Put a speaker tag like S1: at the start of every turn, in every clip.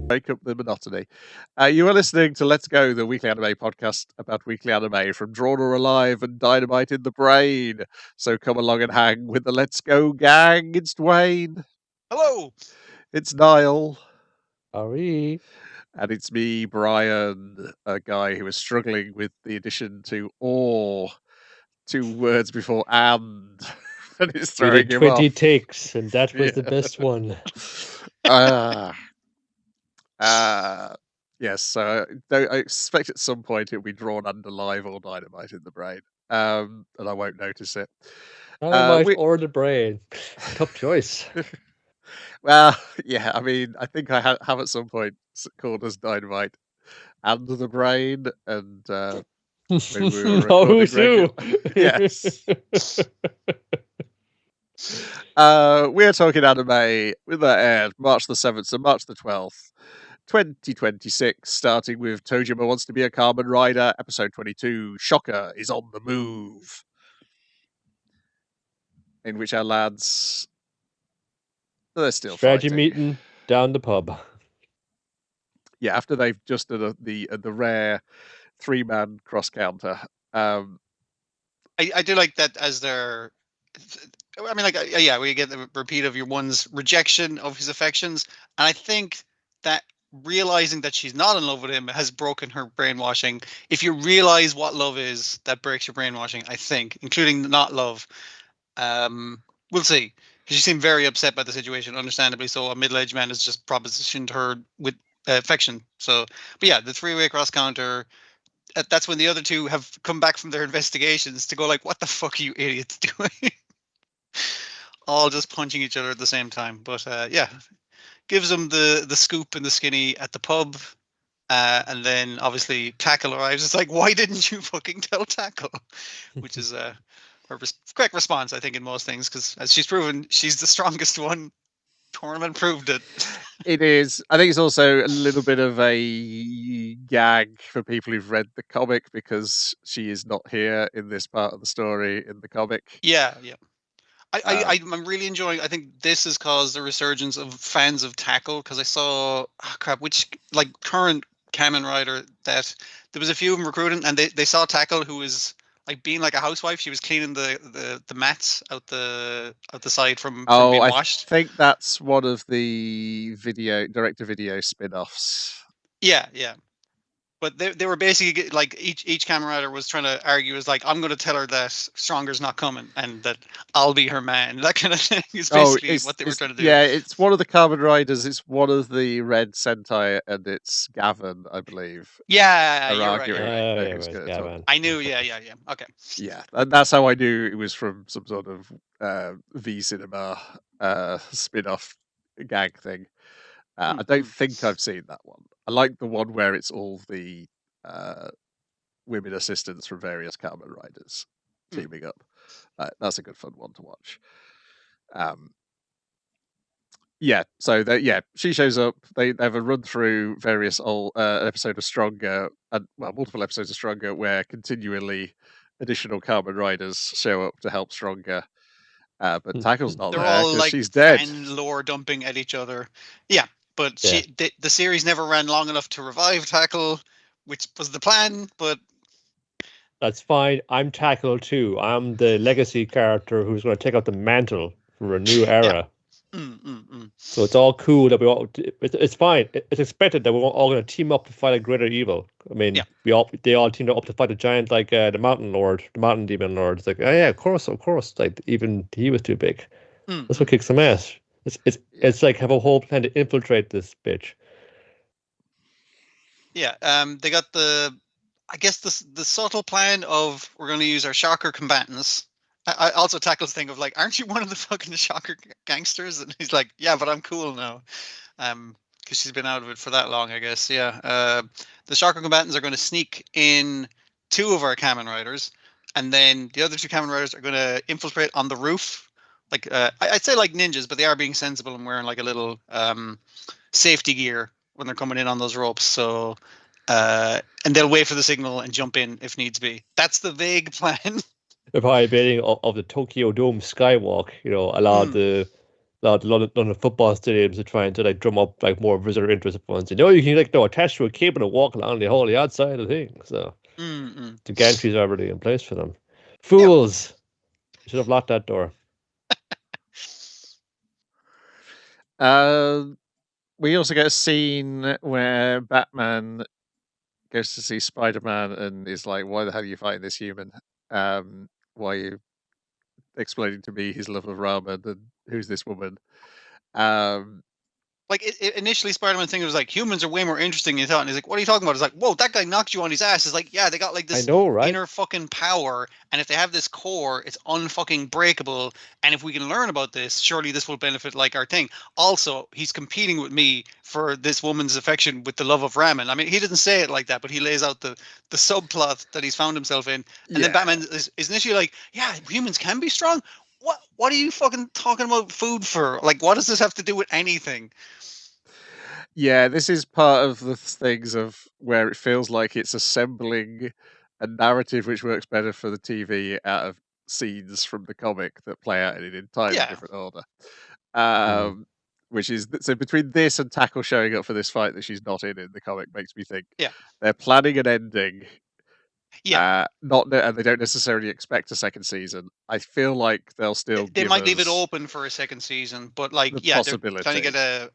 S1: break up the monotony. You are listening to Let's Go, the weekly anime podcast about weekly anime from Drawn or Alive and Dynamite in the Brain. So come along and hang with the Let's Go gang. It's Dwayne.
S2: Hello.
S1: It's Niall.
S3: Ari.
S1: And it's me, Brian, a guy who is struggling with the addition to or 2 words before and. And it's
S3: We
S1: throwing
S3: did
S1: him
S3: 20
S1: off.
S3: takes, and that was the
S1: Yeah.
S3: best one.
S1: Yes, so I expect at some point it'll be drawn under Live or Dynamite in the Brain, and I won't notice it.
S3: Dynamite or the Brain. Tough choice.
S1: Well, yeah, I mean, I think I have at some point called us Dynamite and the Brain, and when we were recording yes. We're talking anime with that aired March the 7th to March the 12th. 2026, starting with Tojima Wants to Be a Kamen Rider, episode 22, Shocker is on the move. In which our lads, they're still
S3: strategy
S1: fighting.
S3: Meeting down the pub.
S1: Yeah, after they've just done the rare 3-man cross counter.
S2: I do like that as their. I mean, yeah, we get the repeat of your one's rejection of his affections, and I think that realizing that she's not in love with him has broken her brainwashing. If you realize what love is, that breaks your brainwashing, I think, including not love. We'll see. Because she seemed very upset by the situation, understandably so. A middle-aged man has just propositioned her with affection. So, but yeah, the 3-way cross counter. That's when the other two have come back from their investigations to go like, "What the fuck are you idiots doing?" All just punching each other at the same time. But yeah, gives them the scoop and the skinny at the pub. And then obviously Tackle arrives. It's like, why didn't you fucking tell Tackle? Which is her correct response, I think, in most things, because as she's proven, she's the strongest one. Tournament proved it.
S1: It is. I think it's also a little bit of a gag for people who've read the comic because she is not here in this part of the story in the comic.
S2: Yeah. I'm really enjoying. I think this has caused a resurgence of fans of Tackle because I saw which like current Kamen Rider that there was a few of them recruiting and they saw Tackle who was like being like a housewife. She was cleaning the mats out the side from being washed.
S1: I think that's one of the direct-to-video spin-offs.
S2: Yeah. But they were basically like each Kamen Rider was trying to argue is like, I'm going to tell her that Stronger's not coming and that I'll be her man. That kind of thing is basically what they were trying to do.
S1: Yeah, it's one of the Kamen Riders. It's one of the Red Sentai, and it's Gavin, I believe.
S2: Yeah, you're
S3: right. Gavin.
S2: I knew. Yeah. Okay.
S1: Yeah, and that's how I knew it was from some sort of V Cinema spin-off gag thing. I don't think I've seen that one. I like the one where it's all the women assistants from various Kamen Riders teaming up. That's a good fun one to watch. Yeah, so she shows up. They have a run through various old episode of Stronger, and multiple episodes of Stronger, where continually additional Kamen Riders show up to help Stronger. But Tackle's not
S2: They're
S1: there
S2: all
S1: because
S2: like
S1: she's dead.
S2: And lore dumping at each other. Yeah, but the series never ran long enough to revive Tackle, which was the plan. But
S3: that's fine. I'm Tackle too. I'm the legacy character who's going to take up the mantle for a new era. So it's all cool that we all. It's fine. It's expected that we're all going to team up to fight a greater evil. I mean, they all teamed up to fight a giant like the Mountain Lord, the Mountain Demon Lord. It's like, oh yeah, of course. Like even he was too big. Let's go kick some ass. It's like have a whole plan to infiltrate this bitch.
S2: Yeah. They got the subtle plan of we're going to use our Shocker combatants. I also Tackle's thing of like, aren't you one of the fucking Shocker gangsters? And he's like, yeah, but I'm cool now. Because she's been out of it for that long, I guess. Yeah. The Shocker combatants are going to sneak in 2 of our Kamen Riders, and then the other 2 Kamen Riders are going to infiltrate on the roof. Like I'd say like ninjas, but they are being sensible and wearing like a little safety gear when they're coming in on those ropes. So and they'll wait for the signal and jump in if needs be. That's the vague plan.
S3: They're probably building of the Tokyo Dome skywalk, a lot of the lot of London football stadiums are trying to like drum up like more visitor interest ones. You know, you can like attach to a cable and walk along the whole outside of the thing. So the gantries are already in place for them. Fools! Should have locked that door.
S1: We also get a scene where Batman goes to see Spider-Man and is like, "Why the hell are you fighting this human? Why are you explaining to me his love of ramen and who's this woman?"
S2: Like initially, Spider-Man thing was like humans are way more interesting than you thought, and he's like, "What are you talking about?" It's like, "Whoa, that guy knocked you on his ass." It's like, yeah, they got like this inner fucking power, and if they have this core, it's unfucking breakable. And if we can learn about this, surely this will benefit like our thing. Also, he's competing with me for this woman's affection with the love of ramen. I mean, he didn't say it like that, but he lays out the subplot that he's found himself in, and then Batman is initially like, "Yeah, humans can be strong." What are you fucking talking about food for? Like, what does this have to do with anything?
S1: Yeah, this is part of the things of where it feels like it's assembling a narrative which works better for the TV out of scenes from the comic that play out in an entirely different order. Which is so between this and Tackle showing up for this fight that she's not in the comic makes me think they're planning an ending. And they don't necessarily expect a second season. I feel like they'll still
S2: they might leave it open for a second season, but like they're trying to get a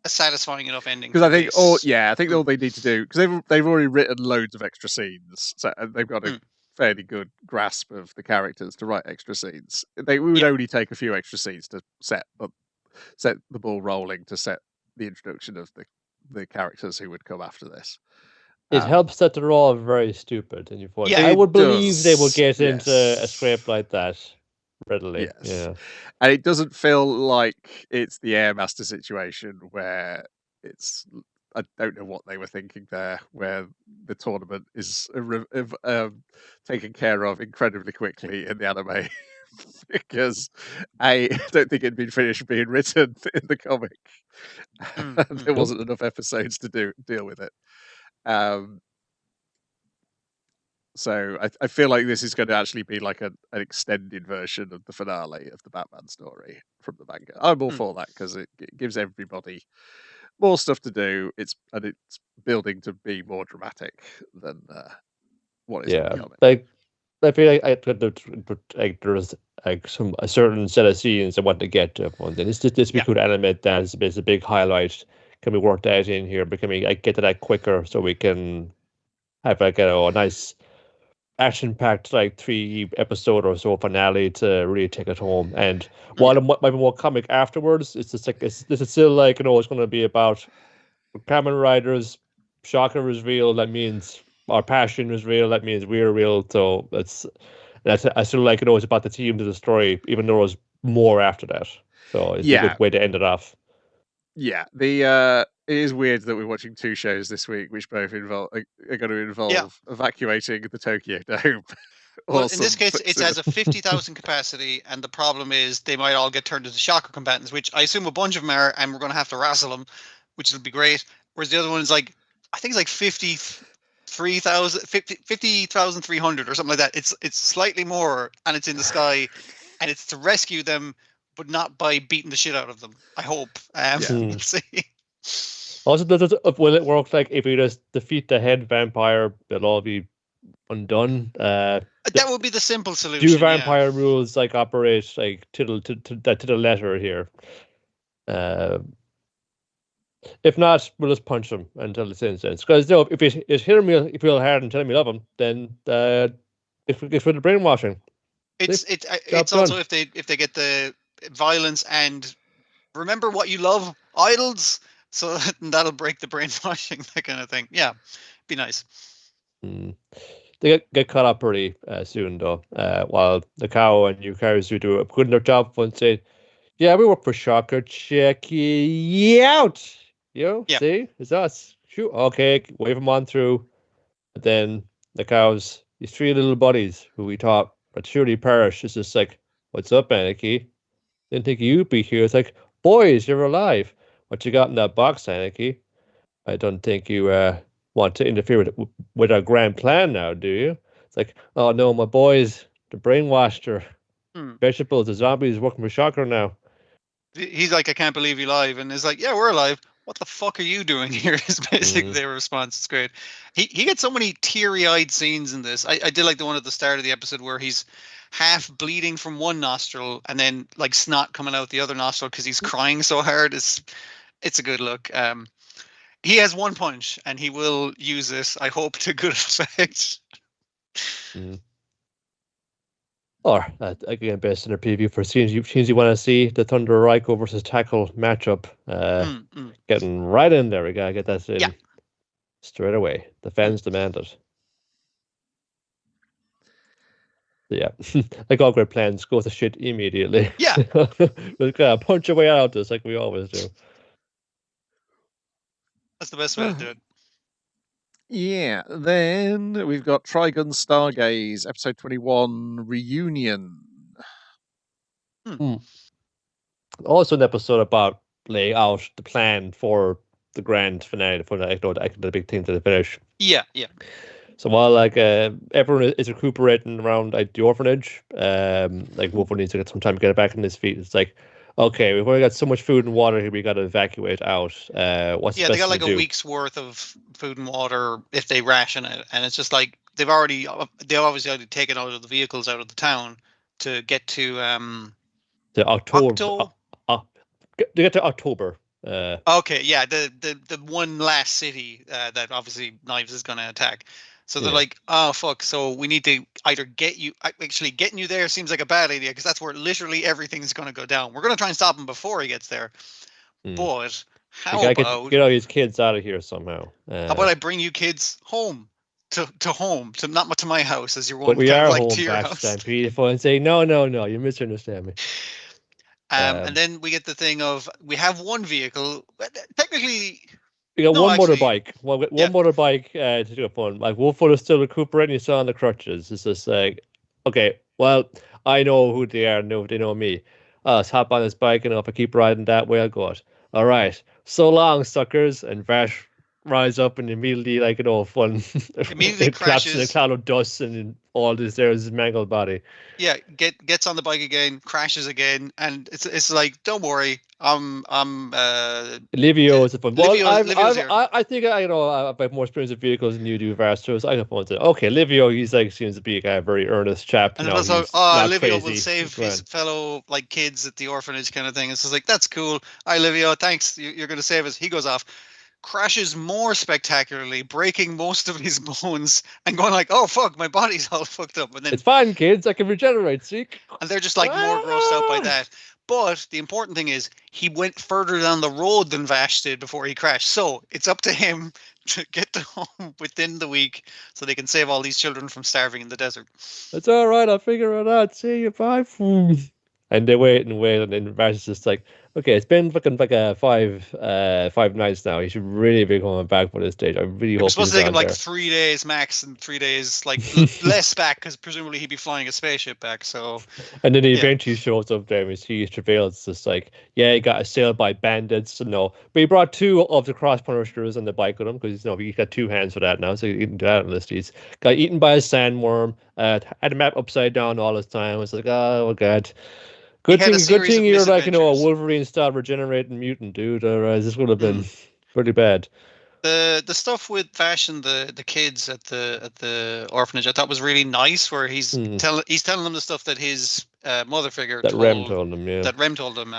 S2: satisfying enough ending.
S1: Because I think, I think all they need to do, because they've already written loads of extra scenes, so and they've got a fairly good grasp of the characters to write extra scenes. We would only take a few extra scenes to set the ball rolling, to set the introduction of the characters who would come after this.
S3: It helps that they're all very stupid, and I would believe they will get into a script like that readily. Yeah,
S1: and it doesn't feel like it's the Airmaster situation where it's. I don't know what they were thinking there, where the tournament is taken care of incredibly quickly in the anime, because I don't think it'd been finished being written in the comic. There wasn't enough episodes to deal with it. So I feel like this is going to actually be like an extended version of the finale of the Batman story from the manga. I'm all for that because it gives everybody more stuff to do. It's building to be more dramatic than what is in the comic.
S3: Like I feel like there's like a certain set of scenes I want to get to one. And this we could animate that as a big highlight. Can we work that in here? But can we get to that quicker so we can have like a nice action-packed like 3-episode or so finale to really take it home? And while it might be more comic afterwards, it's just like this is still like it's going to be about Kamen Riders. Shocker is real. That means our passion is real. That means we're real. So that's I still like it's about the team to the story, even though there's more after that. So it's a good way to end it off.
S1: Yeah, it is weird that we're watching 2 shows this week, which both are going to involve evacuating the Tokyo Dome.
S2: Well, in this case, it has a 50,000 capacity, and the problem is they might all get turned into Shocker combatants, which I assume a bunch of them are, and we're going to have to wrestle them, which will be great. Whereas the other one is like, I think it's like 50,300 or something like that. It's slightly more, and it's in the sky, and it's to rescue them, but not by beating the shit out of them. I hope. We'll see.
S3: Also, will it work like if you just defeat the head vampire, they'll all be undone?
S2: That would be the simple solution.
S3: Do vampire rules like operate like to the letter here? If not, we'll just punch them until it's in sense. Because if you hit him real hard and tell him you love him, then it's for the brainwashing.
S2: It's also if they get the violence and remember what you love, idols. So that'll break the brainwashing, that kind of thing. Yeah, be nice.
S3: They get caught up pretty soon, though. While the cow and Yukarisu do a good enough job and say, "Yeah, we work for Shocker. Check ye out. See, it's us. Shoot, okay, wave them on through." But then the cows, these 3 little buddies who we thought would surely perish, is just like, "What's up, Anarchy? Didn't think you'd be here." It's like, "Boys, you're alive. What you got in that box, Anarchy? I don't think you want to interfere with our grand plan now, do you?" It's like, "Oh no, my boys, the brainwashed her. Vegetables, the zombies working for Shocker now."
S2: he's like, I can't believe you're alive, and it's like, yeah, we're alive. What the fuck are you doing here? Is basically their response. It's great. He gets so many teary-eyed scenes in this. I did like the one at the start of the episode where he's half bleeding from one nostril and then like snot coming out the other nostril because he's crying so hard. It's a good look. He has one punch and he will use this, I hope, to good effect.
S3: Or again, based on a preview for scenes you want to see, the Thunder Raiko versus Tackle matchup. Getting right in there. We gotta get that in straight away. The fans demand it. Yeah, like all great plans go to shit immediately.
S2: Yeah,
S3: we're gonna punch our way out of this like we always do.
S2: That's the best way to do it.
S1: Yeah, then we've got Trigun Stargaze, episode 21, Reunion.
S3: Also an episode about laying out the plan for the grand finale, for the big thing to the finish.
S2: Yeah.
S3: So while like everyone is recuperating around like the orphanage, like Wolfwood needs to get some time to get back on his feet. It's like, okay, we've only got so much food and water here. We got to evacuate out. What's
S2: they got like a week's worth of food and water if they ration it, and it's just like they obviously already taken all of the vehicles out of the town to get to
S3: October. To get to October.
S2: Okay, yeah, the one last city that obviously Knives is going to attack. So they're like, oh fuck! So we need to either getting you there seems like a bad idea because that's where literally everything's going to go down. We're going to try and stop him before he gets there. But how about
S3: get all these kids out of here somehow?
S2: How about I bring you kids home to not to my house as your one?
S3: But we are
S2: like
S3: home,
S2: to your house.
S3: Beautiful, and say no, you misunderstand me.
S2: And then we get the thing of we have one vehicle. Technically,
S3: we got one motorbike. One motorbike to do it fun. Like Wolfwood is still recuperating. He's still on the crutches. It's just like, okay, well, I know who they are. They know me. Let's hop on this bike, and if I keep riding that way, I'll go it. All right. So long, suckers. And Vash rise up and immediately, fun.
S2: Immediately crashes
S3: in a cloud of dust and all this. There's his mangled body.
S2: Yeah, gets on the bike again, crashes again, and it's like, don't worry,
S3: Livio is a fun.
S2: Livio's here.
S3: I think I have more experience with vehicles than you do, Vars. So I got fun to okay, Livio, he's like seems to be a very earnest chap.
S2: And also, Livio will save his fellow kids at the orphanage kind of thing. It's just like, that's cool. Hi, Livio, thanks. You're going to save us. He goes off. Crashes more spectacularly, breaking most of his bones and going like, oh fuck, my body's all fucked up. And then
S3: it's fine, kids, I can regenerate, see?
S2: And they're just like more grossed out by that. But the important thing is he went further down the road than Vash did before he crashed. So it's up to him to get to home within the week so they can save all these children from starving in the desert.
S3: It's all right, I'll figure it out. See you, bye. And they wait, and then Vash is just like, okay, it's been fucking like 5 nights now. He should really be going back for this stage. I really hope.
S2: It's supposed to take him like 3 days max, and 3 days less back because presumably he'd be flying a spaceship back. So.
S3: And then he eventually shows up there and sees Travail's just like, yeah, he got assailed by bandits. But he brought 2 of the cross punishers on the bike with him because he got 2 hands for that now, so he can do that on list. He's got eaten by a sandworm. Had the map upside down all this time. It's like, oh god. Good thing you're like, a Wolverine style regenerating mutant, dude. Otherwise, this would have been pretty bad.
S2: The stuff with Vash and the kids at the orphanage, I thought was really nice. Where he's telling them the stuff that his mother figure
S3: Rem told him, yeah.
S2: That Rem told him,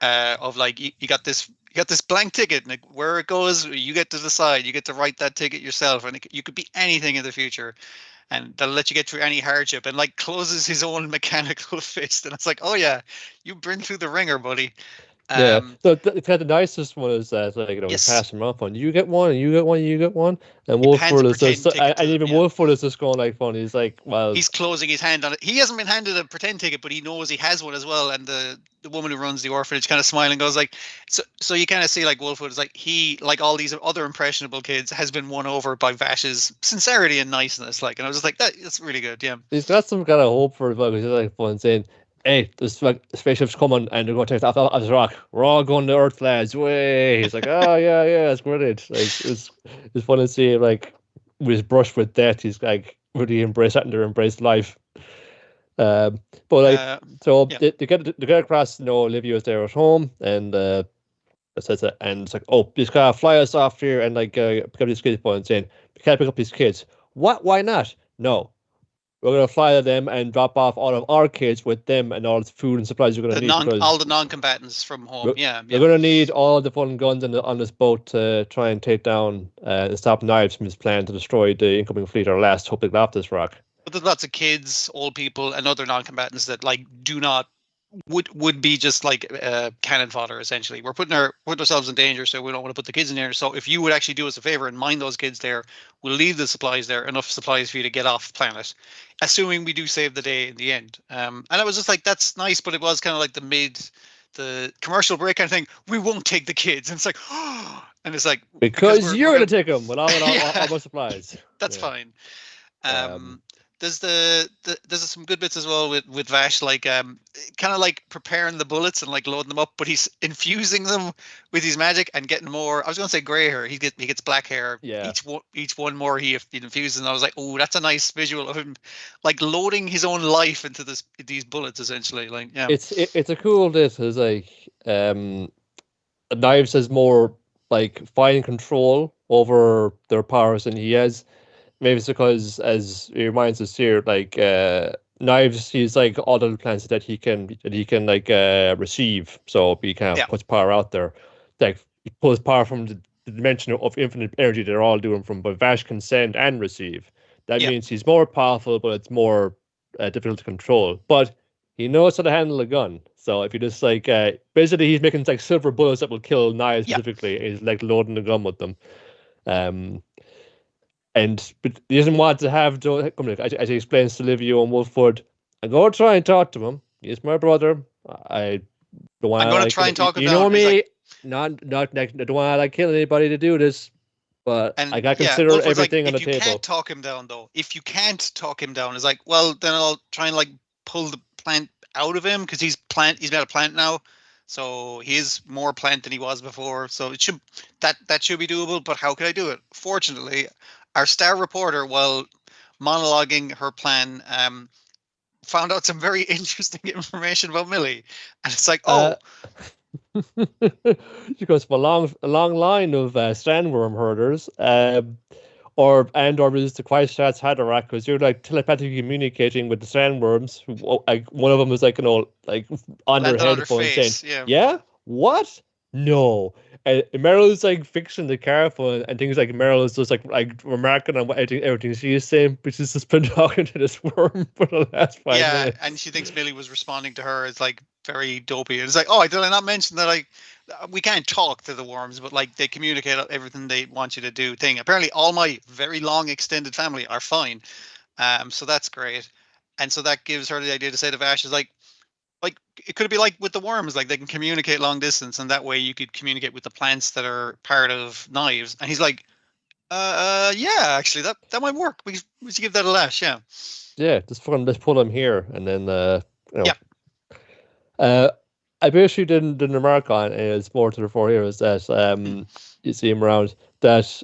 S2: of like you got this blank ticket, and like, where it goes, you get to decide. You get to write that ticket yourself, and you could be anything in the future. And they'll let you get through any hardship, and like closes his own mechanical fist, and it's like, oh yeah, you've been through the ringer, buddy.
S3: Yeah. So the nicest one is that
S2: yes.
S3: pass him off on. You get one, and you get one, and you get one. And Wolfwood is just, and even Wolfwood is just going like fun. He's like, well,
S2: he's closing his hand on it. He hasn't been handed a pretend ticket, but he knows he has one as well. And the woman who runs the orphanage kind of smiling goes like, so you kind of see like Wolfwood is like, he, like all these other impressionable kids, has been won over by Vash's sincerity and niceness. Like, and I was just like, that's really good. Yeah.
S3: He's got some kind of hope for it, because he's like fun saying, hey, there's spaceships coming and they're going to take off this rock. We're all going to Earth, lads. Way. He's like, oh yeah, it's brilliant. Like, it's fun to see him like with his brush with death. He's like really embrace life. But like, so
S2: yeah.
S3: they get across. Olivia's there at home, and says it, and it's like, oh, just gotta fly us off here and like pick up these kids. And saying, we can't pick up these kids. What? Why not? No, we're gonna fly to them and drop off all of our kids with them and all the food and supplies you're gonna need because
S2: all the non-combatants from home.
S3: We're gonna need all the fun guns on this boat to try and take down and stop Knives from his plan to destroy the incoming fleet or last hope to get off this rock.
S2: But there's lots of kids, old people, and other non-combatants that like do not would be just like cannon fodder. Essentially, we're putting ourselves in danger, so we don't want to put the kids in danger. So if you would actually do us a favor and mind those kids there, we'll leave the supplies there, enough supplies for you to get off planet, assuming we do save the day in the end. And I was just like, that's nice, but it was kind of like the commercial break kind of thing. We won't take the kids, and it's like, oh, and it's like
S3: because you're gonna take them with all our supplies.
S2: That's fine. There's some good bits as well with Vash, like kind of like preparing the bullets and like loading them up, but he's infusing them with his magic and getting more. I was going to say gray hair. He gets black hair.
S3: Yeah.
S2: Each one more he infuses, and I was like, oh, that's a nice visual of him like loading his own life into these bullets essentially. Like, yeah,
S3: it's a cool bit. Is like Knives has more like fine control over their powers than he has. Maybe it's because, as he reminds us here, like Knives, he's like all the plans that he can like receive. So he kind of puts power out there. Like he pulls power from the dimension of infinite energy they're all doing from. But Vash can send and receive. That means he's more powerful, but it's more difficult to control. But he knows how to handle a gun. So if you just like basically he's making like silver bullets that will kill Knives specifically. He's like loading the gun with them. But he doesn't want to have Joe. As he explains to Livio and Wolfwood, I'm going to try and talk to him. He's my brother. I don't want.
S2: I'm going to try and talk him
S3: down. You know me. Not. I don't want to like kill anybody to do this. But I got to consider everything on the table.
S2: If you can't talk him down, though, if you can't talk him down, it's like, well, then I'll try and like pull the plant out of him because he's made a plant now. So he is more plant than he was before. So it should that should be doable. But how could I do it? Fortunately, our star reporter, while monologuing her plan, found out some very interesting information about Millie, and it's like, oh,
S3: she goes for a long line of sandworm herders, or Mr. Quaishat's Haderach, because you're like telepathically communicating with the sandworms. Like one of them is like like on their headphones saying, "Yeah, what? No." And Meryl's like fixing the car phone and things like Meryl is just like remarking on everything she is saying, but she's just been talking to this worm for the last 5 minutes.
S2: And she thinks Millie was responding to her as like very dopey. It's like, oh, did I not mention that we can't talk to the worms, but like they communicate everything they want you to do thing. Apparently all my very long extended family are fine. So that's great. And so that gives her the idea to say to Vash is like it could be like with the worms, like they can communicate long distance, and that way you could communicate with the plants that are part of Knives. And he's like, yeah, actually that might work. We should give that a lash. Yeah,
S3: just pull him here, and then I basically didn't remark on, and it's more to the fore here, is that you see him around that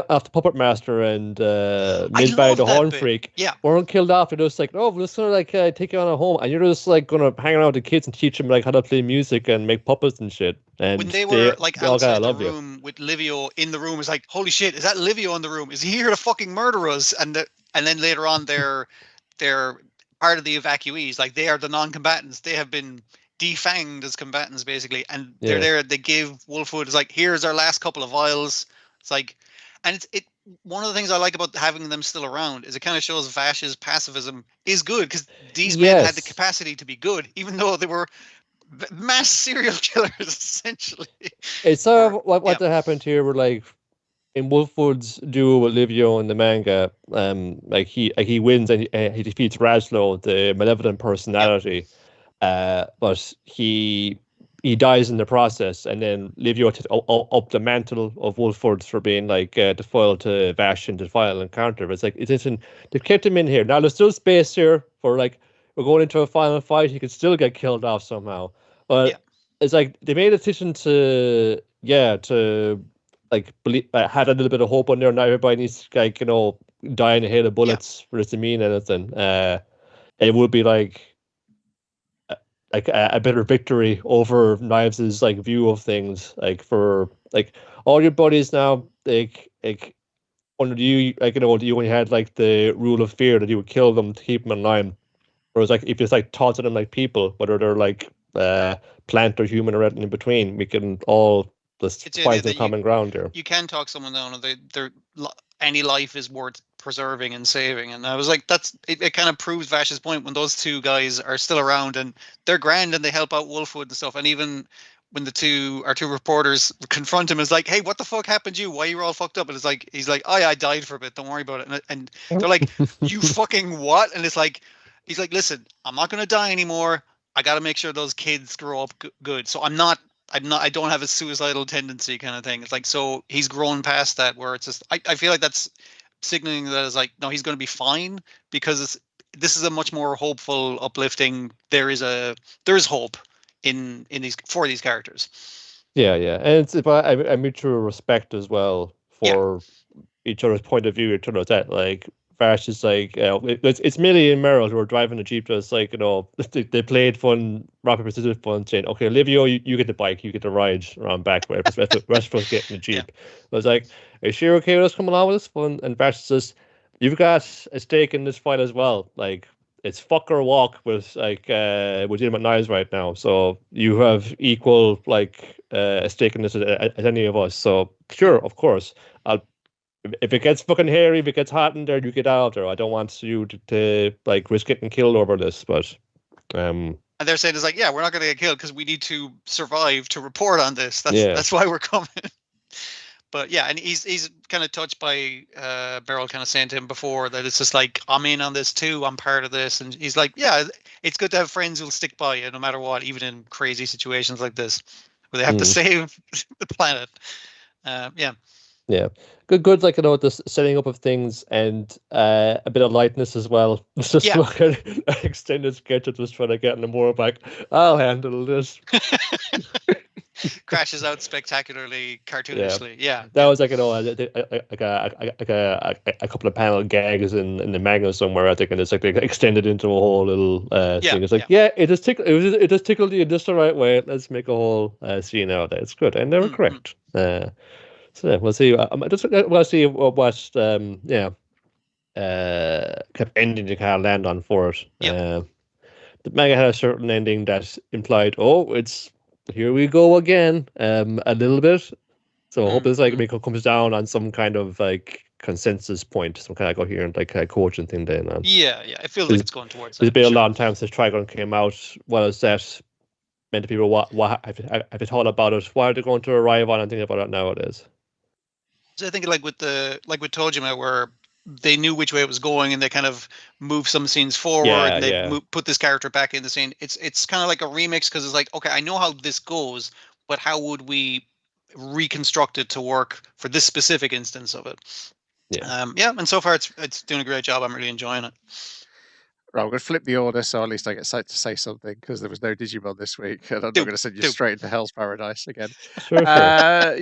S3: after Puppet Master and Midbag the Horn Freak weren't killed off. They're just like, oh, we're just gonna like take you on a home, and you're just like gonna hang around with the kids and teach them like how to play music and make puppets and shit. And
S2: when they were like outside the room with Livio in the room, it's like, holy shit, is that Livio in the room? Is he here to fucking murder us? And then later on, they're part of the evacuees. Like they are the non-combatants. They have been defanged as combatants basically, and they're there. They give Wolfwood, it's like, here's our last couple of vials. It's like. And it's one of the things I like about having them still around is it kind of shows Vash's pacifism is good because these men had the capacity to be good, even though they were mass serial killers essentially.
S3: It's sort of what happened here were like in Wolfwood's duel with Livio in the manga, like he wins and he defeats Razlo, the malevolent personality, but he dies in the process, and then Livio took up the mantle of Wolfwood for being like the foil to Vash and the final encounter. But it's like they kept him in here. Now there's still space here for like we're going into a final fight. He could still get killed off somehow. But it's like they made a decision to like believe, had a little bit of hope on there. Now everybody needs to like die in a hail of bullets for this to mean anything. it would be like a better victory over Knives' like view of things. Like for like all your buddies now, like under you, like you only had like the rule of fear that you would kill them to keep them in line. Whereas like if you like talk to them like people, whether they're like plant or human or anything in between, we can all just find some common ground here.
S2: You can talk someone down, and they're any life is worth preserving and saving. And I was like, it kind of proves Vash's point when those two guys are still around and they're grand and they help out Wolfwood and stuff. And even when our two reporters confront him, is like, hey, what the fuck happened to you? Why are you all fucked up? And it's like, he's like, oh yeah, I died for a bit. Don't worry about it. And they're like, you fucking what? And it's like, he's like, listen, I'm not going to die anymore. I got to make sure those kids grow up good. So I don't have a suicidal tendency kind of thing. It's like, so he's grown past that where it's just, I feel like that's signaling that it's like, no, he's going to be fine because this is a much more hopeful, uplifting. There is hope in these characters.
S3: Yeah. And it's about a mutual respect as well for each other's point of view. Each other's that like, Vash is like, it's Millie and Meryl who are driving the Jeep. Just like, they played fun, rapid precision fun, saying, okay, Olivia, you get the bike, you get the ride around back, where the rest of us get in the Jeep. Yeah. I was like, is she okay with us coming along with this fun? And Vash says, you've got a stake in this fight as well. Like, it's fuck or walk with legitimate knives right now. So you have equal like a stake in this as any of us. So sure, of course, if it gets fucking hairy, if it gets hot in there, you get out of there. I don't want you to like risk getting killed over this, but
S2: and they're saying it's like, yeah, we're not going to get killed because we need to survive to report on this. That's why we're coming. But yeah, and he's kind of touched by Beryl kind of saying to him before that it's just like, I'm in on this too, I'm part of this, and he's like, yeah, it's good to have friends who'll stick by you no matter what, even in crazy situations like this where they have to save the planet.
S3: Yeah, good. Like the setting up of things and a bit of lightness as well. It's just like an extended sketch of just trying to get in the motorbike. I'll handle this.
S2: Crashes out spectacularly, cartoonishly. Yeah,
S3: that was like a couple of panel gags in the manga somewhere. I think, and it's like they extended into a whole little thing. It's like it just tickled. It just tickled you just the right way. Let's make a whole scene out of it. It's good, and they were correct. So we'll see. We'll see what kind of ending you kind of land on for it. The manga had a certain ending that implied, it's here we go again, a little bit. So I hope this like comes down on some kind of like consensus point, some kind of coherent like coaching thing. Then
S2: it feels like it's going towards that.
S3: It's been a long time since Trigon came out. What is that meant to people? What have you thought about it? Why are they going to arrive on and think about it nowadays?
S2: So I think like with Tojima, where they knew which way it was going and they kind of moved some scenes forward and they put this character back in the scene. It's kind of like a remix because it's like, okay, I know how this goes, but how would we reconstruct it to work for this specific instance of it? And so far it's doing a great job. I'm really enjoying it.
S1: Right, I'm going to flip the order so at least I get to say something because there was no Digimon this week and I'm not going to send you straight into Hell's Paradise again.
S3: Sure.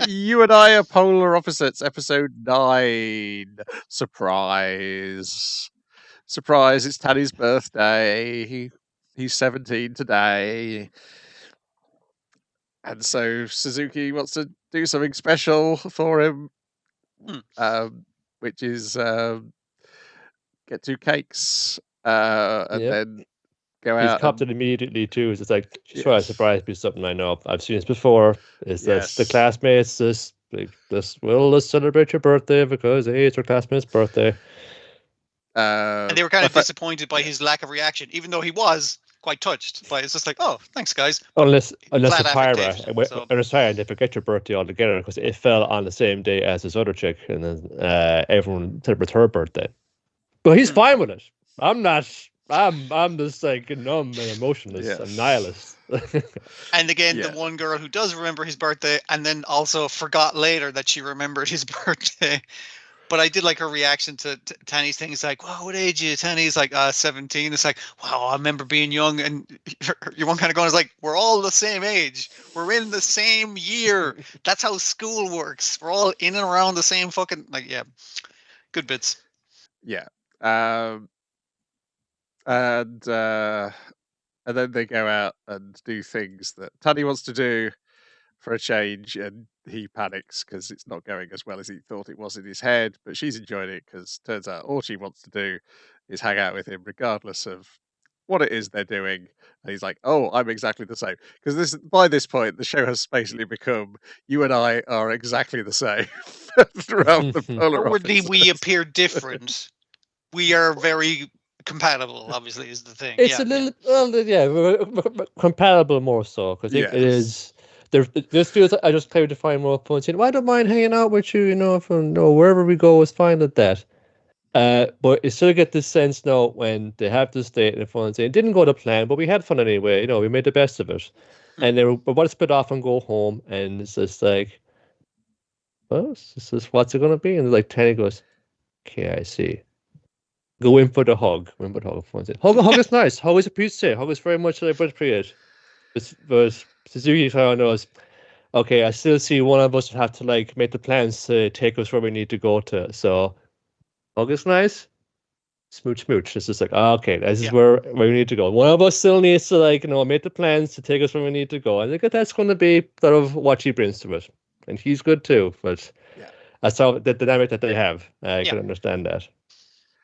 S1: You and I are polar opposites, episode 9. Surprise, it's Tanny's birthday. He's 17 today. And so Suzuki wants to do something special for him, which is get 2 cakes. And then go out.
S3: He's copped it immediately too. It's like, just try to surprise me, something I know I've seen this before. Is that the classmates let's celebrate your birthday because it's your classmate's birthday.
S2: And they were kind of disappointed by his lack of reaction, even though he was quite touched. But it's just like, oh, thanks, guys.
S3: Unless the Pyra, they forget your birthday altogether because it fell on the same day as this other chick, and then everyone celebrates her birthday. But he's fine with it. I'm not. I'm just like numb and emotionless and nihilist.
S2: And again, the one girl who does remember his birthday and then also forgot later that she remembered his birthday. But I did like her reaction to Tanny's thing. It's like, wow, what age are you? Tanny's like 17. It's like, wow, I remember being young. And your one kind of going is like, we're all the same age. We're in the same year. That's how school works. We're all in and around the same fucking, good bits.
S1: Yeah. and then they go out and do things that Tanny wants to do for a change, and he panics because it's not going as well as he thought it was in his head. But she's enjoying it because turns out all she wants to do is hang out with him, regardless of what it is they're doing. And he's like, "Oh, I'm exactly the same." Because by this point, the show has basically become you and I are exactly the same throughout the polar
S2: Outwardly,
S1: opposites.
S2: we appear different. We are very compatible. Obviously, is the thing.
S3: It's a little, well, yeah, we're compatible more so because it is. This feels. I just try to find more fun. Saying, well, I don't mind hanging out with you. You know, from wherever we go is fine at that. But you still get this sense now when they have this date and fun saying it didn't go to plan, but we had fun anyway. You know, we made the best of it, and then we're about to split off and go home, and it's just like, well, this is what's it gonna be? And like Tanny goes, okay, I see. Go in for the hug. Go in for the hug. Hug is nice. Hug is a piece of Hug is very much appropriate. But Suzuki kind of knows, okay, I still see one of us would have to like make the plans to take us where we need to go to. So hug is nice. Smooch. It's just like, okay, this is where we need to go. One of us still needs to like, make the plans to take us where we need to go. I think that's going to be sort of what she brings to it. And he's good too, but that's how the dynamic that they have. I can understand that.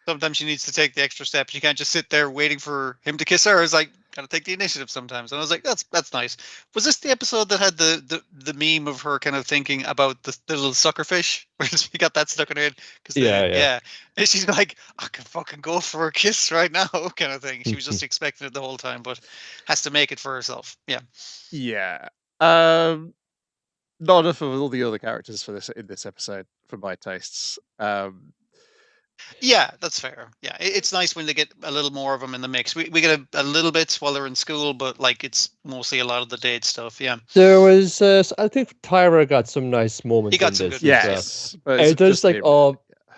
S2: Sometimes she needs to take the extra step. She can't just sit there waiting for him to kiss her. It's like, gotta take the initiative sometimes. And I was like, that's nice. Was this the episode that had the meme of her kind of thinking about the little sucker fish? Where she got that stuck in her head? Yeah. And she's like, I can fucking go for a kiss right now, kind of thing. She was just expecting it the whole time, but has to make it for herself. Yeah.
S1: Yeah. Not enough of all the other characters in this episode, for my tastes.
S2: Yeah, that's fair. Yeah, it's nice when they get a little more of them in the mix. We get a little bit while they're in school, but like it's mostly a lot of the date stuff. Yeah,
S3: there was. I think Tyra got some nice moments.
S2: He got
S3: in
S2: some
S3: this
S2: good.
S1: Yes,
S3: but it's just like,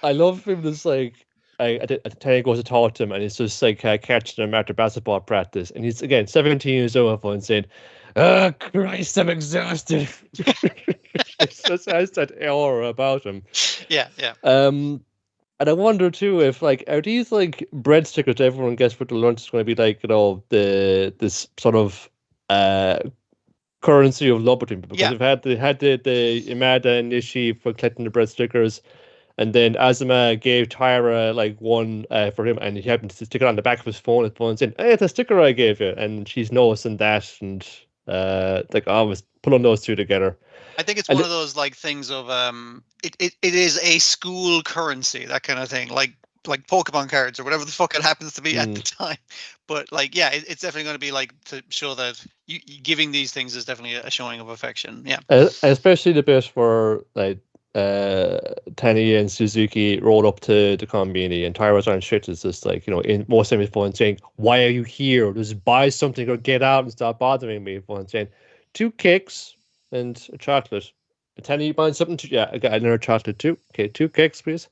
S3: I love him. Just like Tanny goes to talk to him, and he's just like catching him after basketball practice, and he's again 17 years old and saying, "Oh Christ, I'm exhausted." It just has that aura about him.
S2: Yeah.
S3: And I wonder too if like are these like bread stickers everyone gets for the lunch is going to be like this sort of currency of love between people because they've had the Imada and Nishi for collecting the bread stickers, and then Azuma gave Tyra like one for him, and he happened to stick it on the back of his phone. His phone saying, "Hey, it's a sticker I gave you," and she's noticing that, and like I was pulling those two together.
S2: I think it's one of those like things of it is a school currency, that kind of thing, like Pokemon cards or whatever the fuck it happens to be at the time. But like, yeah, it's definitely going to be like to show that you giving these things is definitely a showing of affection. Yeah,
S3: especially the bit where like Tanny and Suzuki rolled up to the Konbini and Tyra's on shit is just like, in most of his phone saying, "Why are you here? Just buy something or get out and stop bothering me." Phone saying, 2 cakes and a chocolate. Tanny, you buying something? I got another chocolate too. Okay, 2 cakes, please.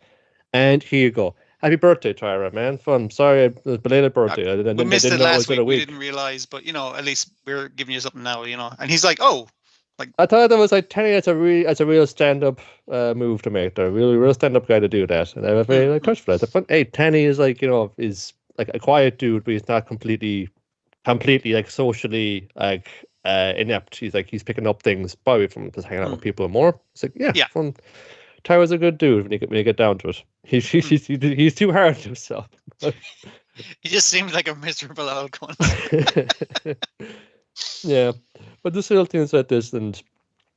S3: And here you go. Happy birthday, Tyra, man. Fun. Sorry, belated birthday.
S2: We missed it last week. We didn't realize, but at least we're giving you something now. And he's like, "Oh." Like,
S3: I thought that was like Tanny. That's a real stand-up move to make. They're real stand-up guy to do that, and I was very touched for that. But hey, Tanny is like is like a quiet dude, but he's not completely like socially like inept. He's picking up things probably from just hanging out with people more. It's like fun. Tyra's a good dude when you get down to it. He's too hard on himself.
S2: He just seems like a miserable old one.
S3: Yeah, but this little things like this and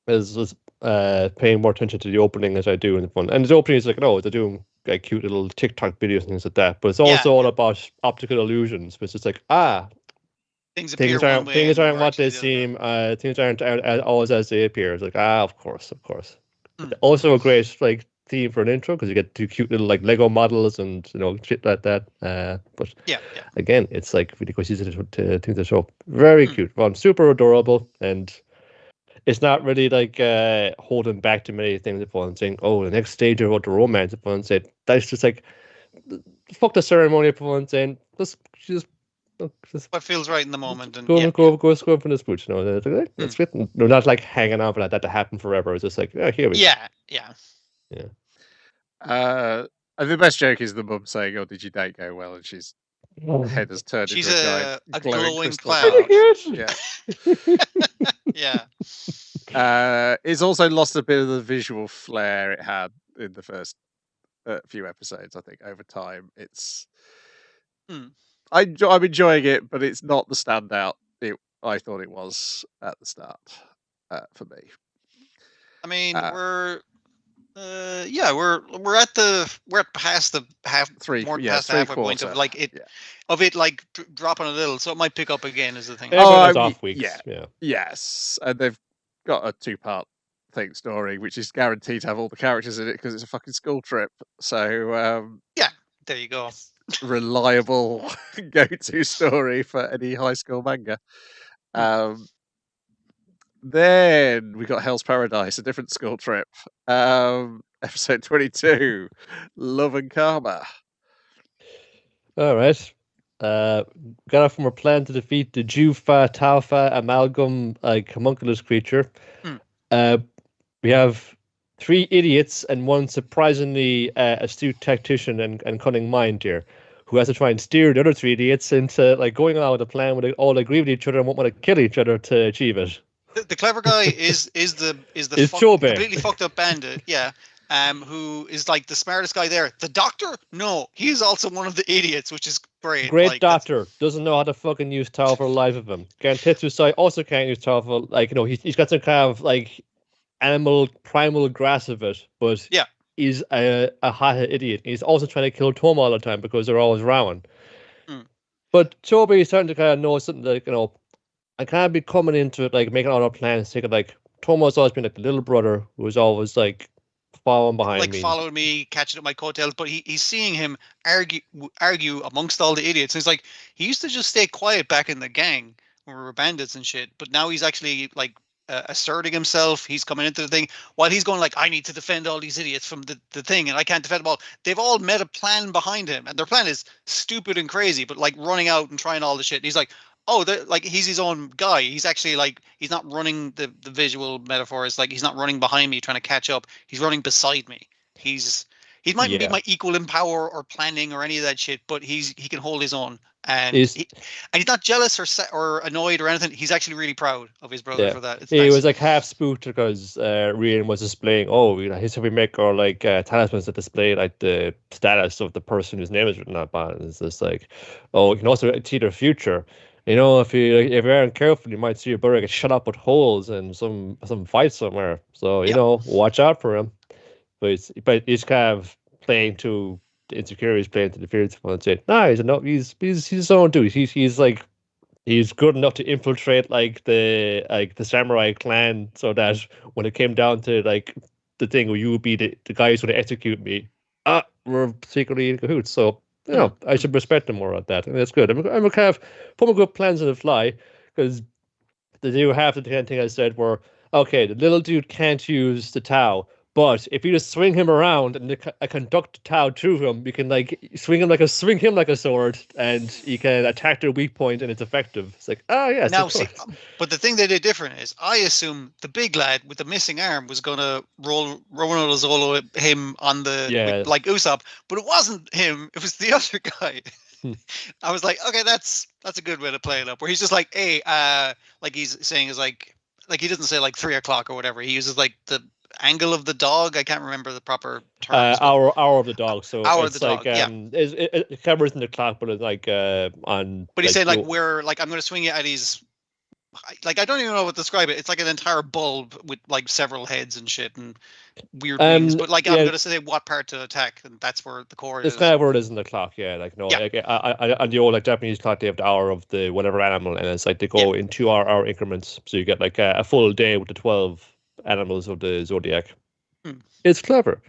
S3: is paying more attention to the opening as I do in the fun. And the opening is like, they're doing like cute little TikTok videos and things like that. But it's also all about optical illusions, which is like things aren't what they seem. Things aren't always as they appear. It's like of course. Also a great like theme for an intro because you get 2 cute little like Lego models and shit like that. But again, it's like really quite easy to think the show. Very cute, fun, super adorable, and it's not really like holding back too many things at once. Saying, "Oh, the next stage of the romance," at once. That's just like fuck the ceremony at once. Saying just
S2: what feels right in the moment, and
S3: go from the smooch. It's good. They're not like hanging on for that to happen forever. It's just like, here we go.
S2: Yeah.
S1: The best joke is the mum saying, "Oh, did your date go well?" And she's head has turned
S2: She's
S1: into a
S2: a
S1: glowing
S2: glowing
S1: crystal
S2: cloud.
S1: heart.
S2: Yeah.
S1: It's also lost a bit of the visual flair it had in the first few episodes. I think over time, it's I'm enjoying it, but it's not the standout I thought it was at the start for me.
S2: I mean, we're past the
S1: three
S2: halfway point of like it of it like dropping a little, so it might pick up again is the thing.
S3: Everyone has off weeks.
S1: Yes, and they've got a 2-part thing story, which is guaranteed to have all the characters in it because it's a fucking school trip. So
S2: yeah, there you go.
S1: Reliable go-to story for any high school manga. Then we got Hell's Paradise, a different school trip. Episode 22, Love and Karma.
S3: All right. Got off from our plan to defeat the Jufa Taufa amalgam homunculus creature. We have 3 idiots and 1 surprisingly astute tactician and cunning mind here, who has to try and steer the other 3 idiots into like going on with a plan where they all agree with each other and won't want to kill each other to achieve it.
S2: The clever guy is the completely fucked up bandit, who is like the smartest guy there. The doctor, no, he's also one of the idiots, which is great.
S3: Great doctor doesn't know how to fucking use Tau for life of him. Gentetsu Sai also can't use Tau for he's got some kind of like animal primal grasp of it, but he's a hot idiot. He's also trying to kill Tom all the time because they're always rowing. But Toby is starting to kind of know something like I can't be coming into it like making all our plans. Thinking like Tomo's always been like the little brother who was always like following behind me,
S2: following me, catching up my coattails. But he's seeing him argue amongst all the idiots. And he's like, he used to just stay quiet back in the gang when we were bandits and shit. But now he's actually like asserting himself. He's coming into the thing while he's going like, I need to defend all these idiots from the thing, and I can't defend them all. They've all met a plan behind him, and their plan is stupid and crazy, but like running out and trying all the shit. And he's like, oh, like he's his own guy. He's actually like, he's not running the visual metaphors. Like he's not running behind me trying to catch up. He's running beside me. He might be my equal in power or planning or any of that shit, but he can hold his own. And he's not jealous or annoyed or anything. He's actually really proud of his brother for that.
S3: He was like half spooked because Rian was displaying, here's how we make our like talismans that display like the status of the person whose name is written up on it. It's just like, you can also see their future. If you aren't careful, you might see your brother get shut up with holes in some fight somewhere. So watch out for him. But he's kind of playing to the insecurities, playing to the fears. And say, he's his own dude. He's like he's good enough to infiltrate like the samurai clan, so that when it came down to like the thing where you would be the guy who's going to execute me, we're secretly in cahoots. So. I should respect them more at that, and that's good. I'm kind of putting good plans on the fly because they do have the kind of thing I said where the little dude can't use the Tau, but if you just swing him around and I conduct the Tau to him, you can like swing him like a sword, and you can attack their weak point, and it's effective. It's like
S2: now see, but the thing they did different is I assume the big lad with the missing arm was gonna roll Zolo him on the like Usopp, but it wasn't him. It was the other guy. I was like, okay, that's a good way to play it up. Where he's just like, hey, like he's saying is like he doesn't say like 3 o'clock or whatever. He uses like the angle of the dog. I can't remember the proper terms.
S3: Hour of the dog. So
S2: hour
S3: it's
S2: of the
S3: like
S2: dog.
S3: It covers in the clock, but it's like on.
S2: But he said like we're like I'm going to swing it at his. Like I don't even know what to describe it. It's like an entire bulb with like several heads and shit and weird wings. But like I'm going to say what part to attack, and that's where the core is.
S3: It's kind of where it is in the clock. Yeah, like no, like on the old like Japanese clock, they have the hour of the whatever animal, and it's like they go in 2 hour increments, so you get like a full day with the 12 animals of the zodiac. It's clever.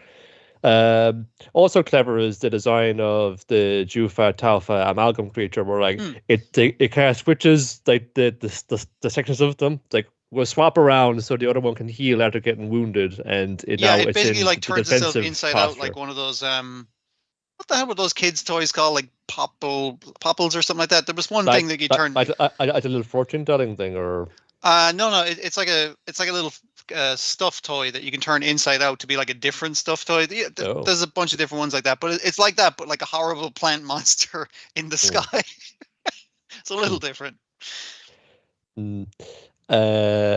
S3: Also clever is the design of the Jufa Taufa amalgam creature, where like it kind of switches like the sections of them. It's like we'll swap around so the other one can heal after getting wounded, and it
S2: basically like turns itself inside out, like one of those what the hell were those kids' toys called? Like Popples or something like that. There was one thing that you turned
S3: like a little fortune telling thing, or
S2: no, it's like a little stuffed toy that you can turn inside out to be like a different stuffed toy.
S3: Oh.
S2: There's a bunch of different ones like that, but it's like that, but like a horrible plant monster in the sky. It's a little different.
S3: Try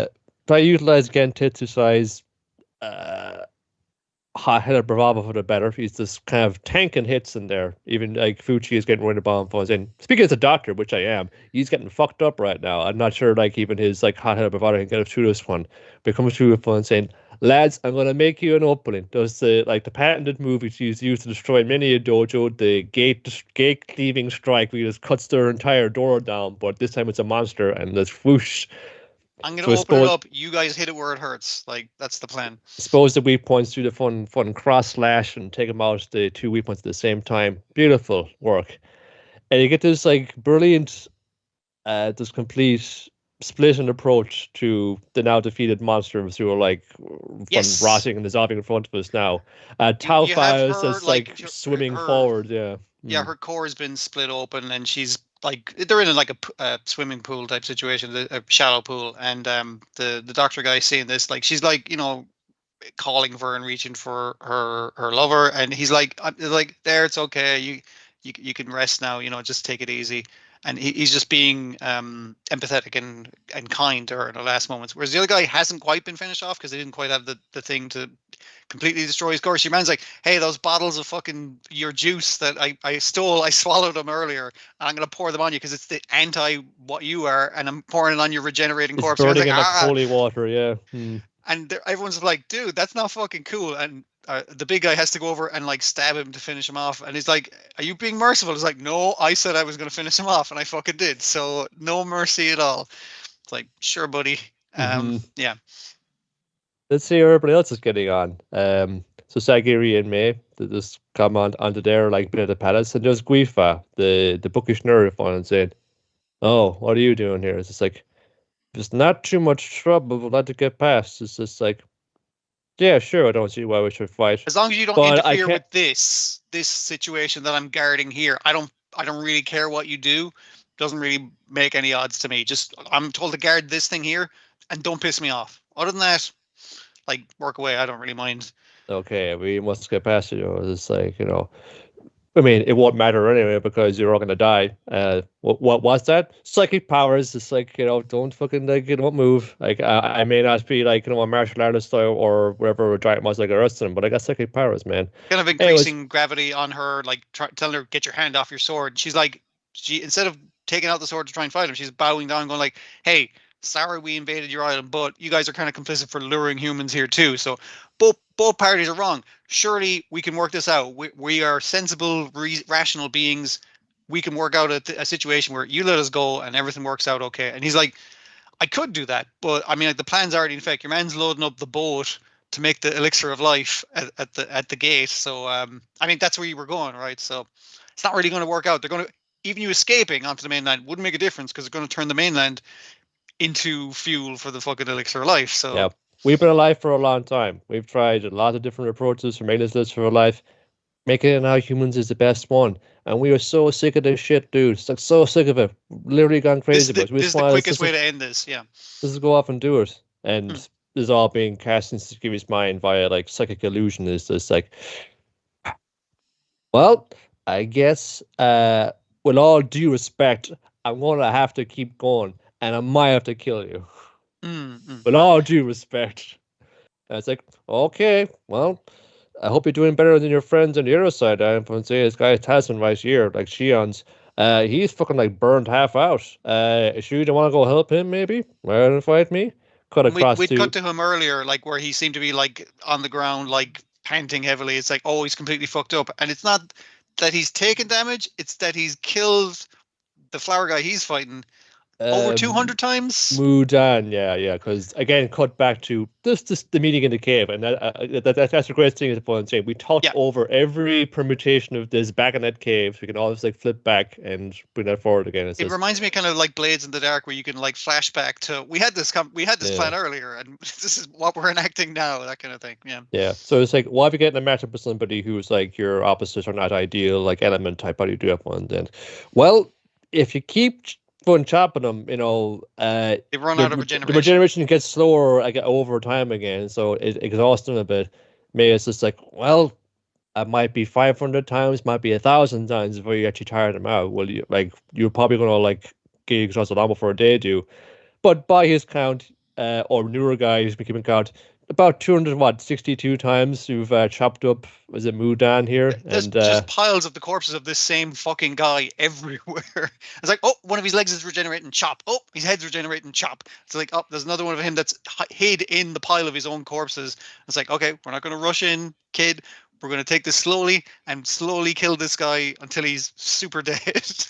S3: to utilize again Tetsu's hot headed bravado for the better. He's just kind of tanking hits in there. Even like Fuchi is getting rid of bomb phones. And speaking as a doctor, which I am, he's getting fucked up right now. I'm not sure like even his like hot headed bravado can get through this one. But comes through with one saying, "Lads, I'm gonna make you an opening." Does the patented move which he's used to destroy many a dojo, the gate cleaving strike, where he just cuts their entire door down, but this time it's a monster and there's whoosh.
S2: I'm gonna open it up. You guys hit it where it hurts. Like that's the plan.
S3: Suppose the weak points do the fun cross slash and take them out the two weak points at the same time. Beautiful work, and you get this like brilliant, this complete split and approach to the now defeated monsters who are like rotting and dissolving in front of us now. Tau Fires is like swimming forward. Yeah.
S2: Yeah, her core has been split open, and she's like they're in like a swimming pool type situation, a shallow pool, and the doctor guy seeing this, like she's like calling for and reaching for her lover, and he's like there, it's okay, you can rest now, just take it easy, and he's just being empathetic and kind to her in the last moments, whereas the other guy hasn't quite been finished off because they didn't quite have the thing to completely destroy his core. She man's like, hey, those bottles of fucking your juice that I stole, I swallowed them earlier, and I'm gonna pour them on you because it's the anti what you are, and I'm pouring it on your regenerating corpse.
S3: Burning like, holy water, yeah.
S2: And everyone's like, dude, that's not fucking cool. And the big guy has to go over and like stab him to finish him off. And he's like, are you being merciful? He's like, no, I said I was going to finish him off, and I fucking did. So no mercy at all. It's like, sure, buddy. Yeah.
S3: Let's see how everybody else is getting on. So Sagiri and May, they just come onto there like bit of the palace, and there's Guifa, the bookish nerd, and saying, oh, what are you doing here? It's just like, there's not too much trouble, we'll let it get past. It's just like, yeah, sure, I don't see why we should fight.
S2: As long as you don't interfere with this situation that I'm guarding here, I don't really care what you do. Doesn't really make any odds to me. Just I'm told to guard this thing here, and don't piss me off. Other than that, like, work away. I don't really mind.
S3: Okay, we must get past it. It's like, I mean, it won't matter anyway because you're all gonna die. What was that? Psychic powers. It's like, don't fucking don't move. Like, I may not be like a martial artist or whatever a giant monster like Earthstone, but I got psychic powers, man.
S2: Kind of increasing gravity on her, like telling her get your hand off your sword. She's like, instead of taking out the sword to try and fight him, she's bowing down, going like, hey, sorry we invaded your island, but you guys are kind of complicit for luring humans here too. So both parties are wrong. Surely we can work this out. We are sensible, rational beings. We can work out a situation where you let us go and everything works out okay. And he's like, I could do that, but I mean, like, the plan's already in effect. Your man's loading up the boat to make the elixir of life at the gate. So I mean, that's where you were going, right? So it's not really going to work out. They're going to, even you escaping onto the mainland wouldn't make a difference because they're going to turn the mainland into fuel for the fucking elixir of life. So
S3: yeah, we've been alive for a long time. We've tried a lot of different approaches for making this elixir of life. Making it now humans is the best one, and we are so sick of this shit, dude. It's like so sick of it. Literally gone crazy.
S2: This is the quickest way to end this. Yeah,
S3: this is go off and do it, and this is all being cast into Sagiri's mind via like psychic illusion. Is this like, well, I guess with all due respect, I'm gonna have to keep going. And I might have to kill you. With all due respect. And it's like, okay, well, I hope you're doing better than your friends on the other side. I'm going to say this guy Tasman right here, like Shion's. He's fucking like burned half out. Sure you don't want to go help him, maybe? Rather than fight me? Cut across
S2: We'd cut to him earlier, like where he seemed to be like on the ground, like panting heavily. It's like, oh, he's completely fucked up. And it's not that he's taken damage, it's that he's killed the flower guy he's fighting over 200 times.
S3: Mudan, yeah, because again, cut back to this the meeting in the cave, and that's the great thing is saying we talked over every permutation of this back in that cave, so we can always like flip back and bring that forward again.
S2: It reminds me kind of like Blades in the Dark, where you can like flashback to we had this plan earlier, and this is what we're enacting now, that kind of thing.
S3: Yeah. So it's like, why are we getting a matchup with somebody who's like your opposite or not ideal, like element type? How do you do that one then? Well, if you keep fun chopping them,
S2: They run
S3: the,
S2: out of
S3: the
S2: regeneration.
S3: regeneration gets slower over time again, so it exhausts them a bit. Maybe it's just like, well, it might be 500 times, might be 1,000 times before you actually tire them out. Well, you're probably gonna like get exhausted long before they do. But by his count, or newer guy who's been keeping count, about 262 times you've chopped up. Was it Mudan here?
S2: There's
S3: And
S2: just piles of the corpses of this same fucking guy everywhere. It's like, oh, one of his legs is regenerating, chop. Oh, his head's regenerating, chop. It's like, oh, there's another one of him that's hid in the pile of his own corpses. It's like, okay, we're not going to rush in, kid. We're going to take this slowly and slowly kill this guy until he's super dead.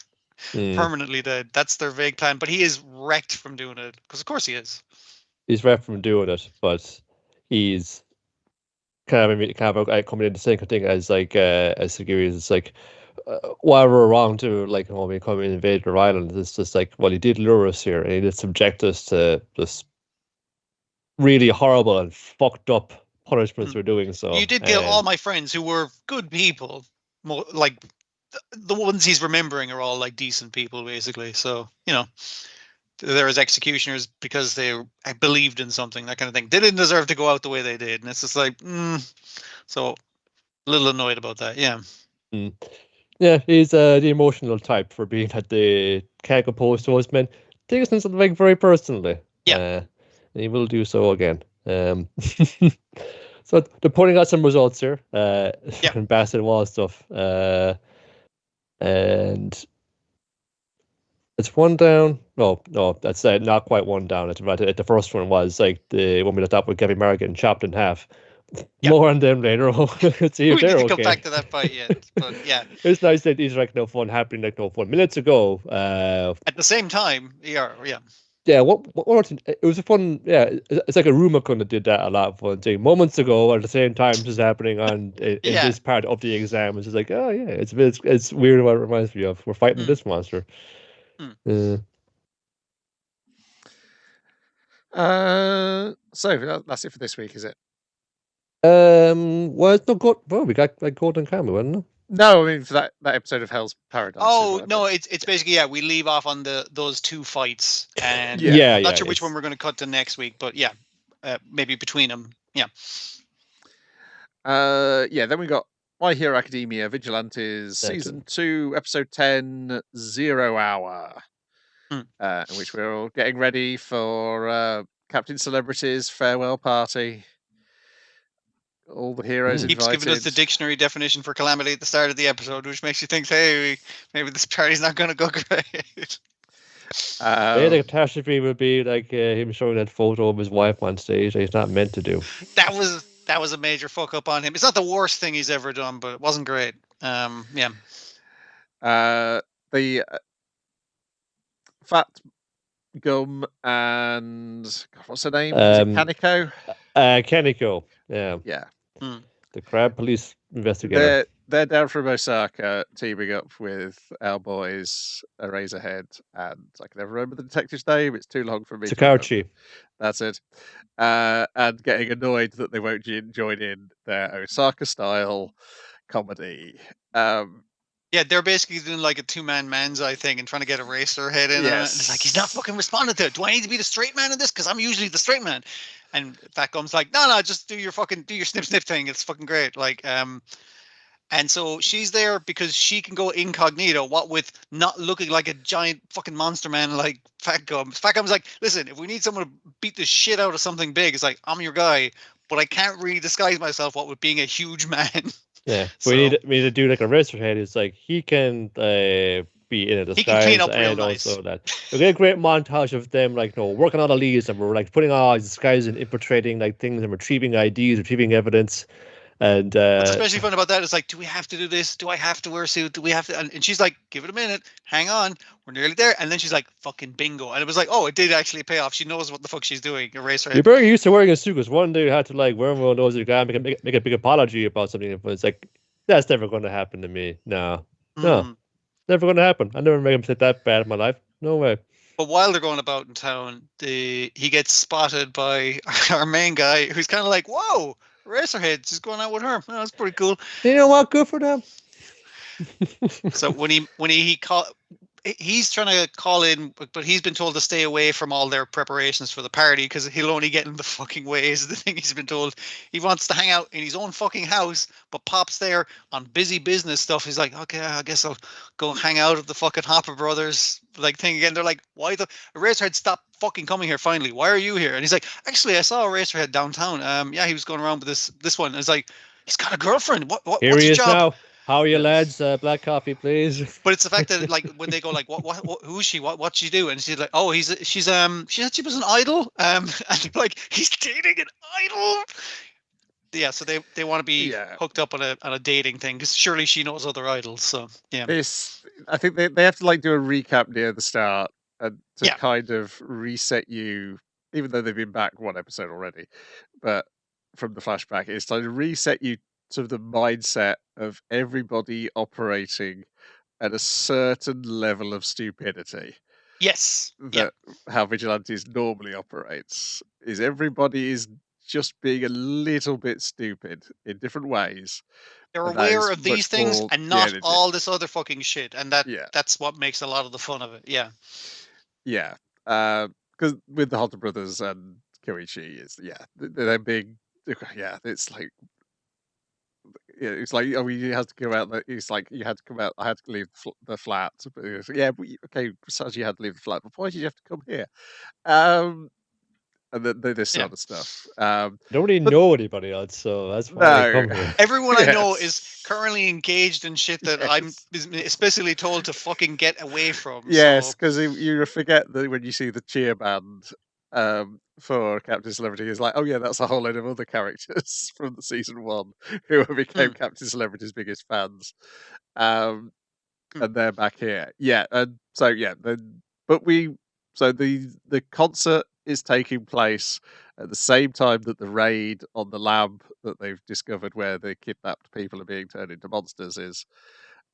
S2: Permanently dead. That's their vague plan. But he is wrecked from doing it. Because of course he is.
S3: He's wrecked from doing it, but he's coming in the same thing as like as Sagiri. It's like, while we're wrong to like when we come and invade their island, it's just like, well, he did lure us here and he did subject us to this really horrible and fucked up punishments for doing so.
S2: You did kill all my friends who were good people. Like the ones he's remembering are all like decent people, basically. So they're his executioners because they believed in something, that kind of thing. They didn't deserve to go out the way they did, and it's just like, so a little annoyed about that. Yeah.
S3: Yeah, he's the emotional type for being that they can't compose to us men. Takes something very personally.
S2: Yeah.
S3: And he will do so again. So they're putting out some results here. And Bassett Wall stuff. And it's one down. No, that's not quite one down. The first one was like the one we looked up with Kevin Mara getting chopped in half. Yep. More on them later. Let's see if
S2: we
S3: they're
S2: need
S3: okay.
S2: to come back to that fight yet, but yeah.
S3: It's nice that these are like no fun happening like no fun minutes ago.
S2: At the same time, yeah.
S3: Yeah, it was a fun. Yeah, it's like a rumor kind of did that a lot of fun thing. Moments ago, at the same time, this is happening in this part of the exam. It's just like, oh yeah, it's weird what it reminds me of. We're fighting this monster.
S1: So that's it for this week, is it?
S3: Well, it's not good. Well, we got like Golden Camel, wasn't it?
S1: No, I mean for that episode of Hell's Paradise.
S2: Oh no, it's basically we leave off on those two fights, and I'm not sure which one we're going to cut to next week, but maybe between them,
S1: Then we got My Hero Academia Vigilantes season 2, episode 10, 0 Hour, in which we're all getting ready for Captain Celebrity's farewell party. All the heroes
S2: keeps
S1: invited.
S2: Giving us the dictionary definition for calamity at the start of the episode, which makes you think, hey, maybe this party's not going to go great.
S3: The catastrophe would be like him showing that photo of his wife on stage that he's not meant to do.
S2: That was a major fuck up on him. It's not the worst thing he's ever done, but it wasn't great. The
S1: Fat Gum and what's her name? Is it Kaneko?
S3: Kaneko. Yeah. The crab police investigator.
S1: They're down from Osaka, teaming up with our boys Eraserhead, and I can never remember the detective's name. It's too long for me.
S3: Takauchi.
S1: That's it. And getting annoyed that they won't join in their Osaka-style comedy.
S2: Yeah, they're basically doing like a two-man manzai thing and trying to get Eraserhead in. Yes. And it's like, he's not fucking responding to it. Do I need to be the straight man in this? Because I'm usually the straight man. And Fat Gum's like, no, just do your snip thing. It's fucking great. Like, and so she's there because she can go incognito, what with not looking like a giant fucking monster man like Fat Gum. Fat Gum's like, listen, if we need someone to beat the shit out of something big, it's like, I'm your guy, but I can't really disguise myself, what with being a huge man.
S3: Yeah, so, we need to do like a Eraserhead. It's like he can be in a disguise,
S2: he can clean up real
S3: and
S2: nice.
S3: Also that we get a great montage of them like working on all these, and we're like putting all these disguises and infiltrating like things and retrieving IDs, retrieving evidence. And
S2: what's especially fun about that is like, do we have to do this? Do I have to wear a suit? Do we have to? And she's like, give it a minute, hang on, we're nearly there. And then she's like, fucking bingo. And it was like, oh, it did actually pay off. She knows what the fuck she's doing. Eraserhead.
S3: You're very used to wearing a suit because one day you had to like wear one of those. You gotta make a big apology about something. But it's like, that's never going to happen to me. No, never going to happen. I never made a mistake that bad in my life. No way.
S2: But while they're going about in town, he gets spotted by our main guy, who's kind of like, whoa, Eraserhead just going out with her. Oh, that's pretty cool.
S3: You know what? Good for them.
S2: So when he caught, he's trying to call in, but he's been told to stay away from all their preparations for the party because he'll only get in the fucking way. Is the thing he's been told. He wants to hang out in his own fucking house, but Pop's there on busy business stuff. He's like, okay, I guess I'll go hang out at the fucking Hopper Brothers like thing again. They're like, why the Eraserhead stop fucking coming here finally? Why are you here? And he's like, actually, I saw Eraserhead downtown. Yeah, he was going around with this one. And it's like, he's got a girlfriend. What's
S3: Here he
S2: your
S3: is
S2: job?
S3: now. How are you, lads? Black coffee, please.
S2: But it's the fact that like when they go like, what who is she? What's she do? And she's like, oh, she was an idol. And they're like, he's dating an idol. Yeah, so they want to be hooked up on a dating thing because surely she knows other idols. So yeah,
S1: I think they have to like do a recap near the start and to
S2: Yeah.
S1: kind of reset you, even though they've been back one episode already, but from the flashback, it's to reset you to the mindset of everybody operating at a certain level of stupidity.
S2: yes, yeah,
S1: That how Vigilantes normally operates is everybody is just being a little bit stupid in different ways.
S2: they're
S1: and that
S2: aware
S1: is
S2: of these
S1: much
S2: things
S1: more
S2: and
S1: the
S2: not
S1: energy.
S2: all this other fucking shit, and
S1: Yeah.
S2: that's what makes a lot of the fun of it. Yeah,
S1: Yeah, because with the Hunter brothers and Koichi, they're big. Yeah, it's like oh, you had to go out. It's like you had to come out. I had to leave the flat. But it was, yeah, but okay, besides you had to leave the flat. But why did you have to come here? And then this sort of stuff.
S3: Don't really
S1: but-
S3: know anybody else, so that's why I
S1: No.
S3: come here.
S2: everyone I know
S1: Yes.
S2: is currently engaged in shit that I'm especially told to fucking get away from.
S1: Yes,
S2: so,
S1: because you forget that when you see the cheer band for Captain Celebrity, it's like, oh yeah, that's a whole load of other characters from the season 1 who became Captain Celebrity's biggest fans, and they're back here. Yeah, and so the concert is taking place at the same time that the raid on the lab that they've discovered where the kidnapped people are being turned into monsters is.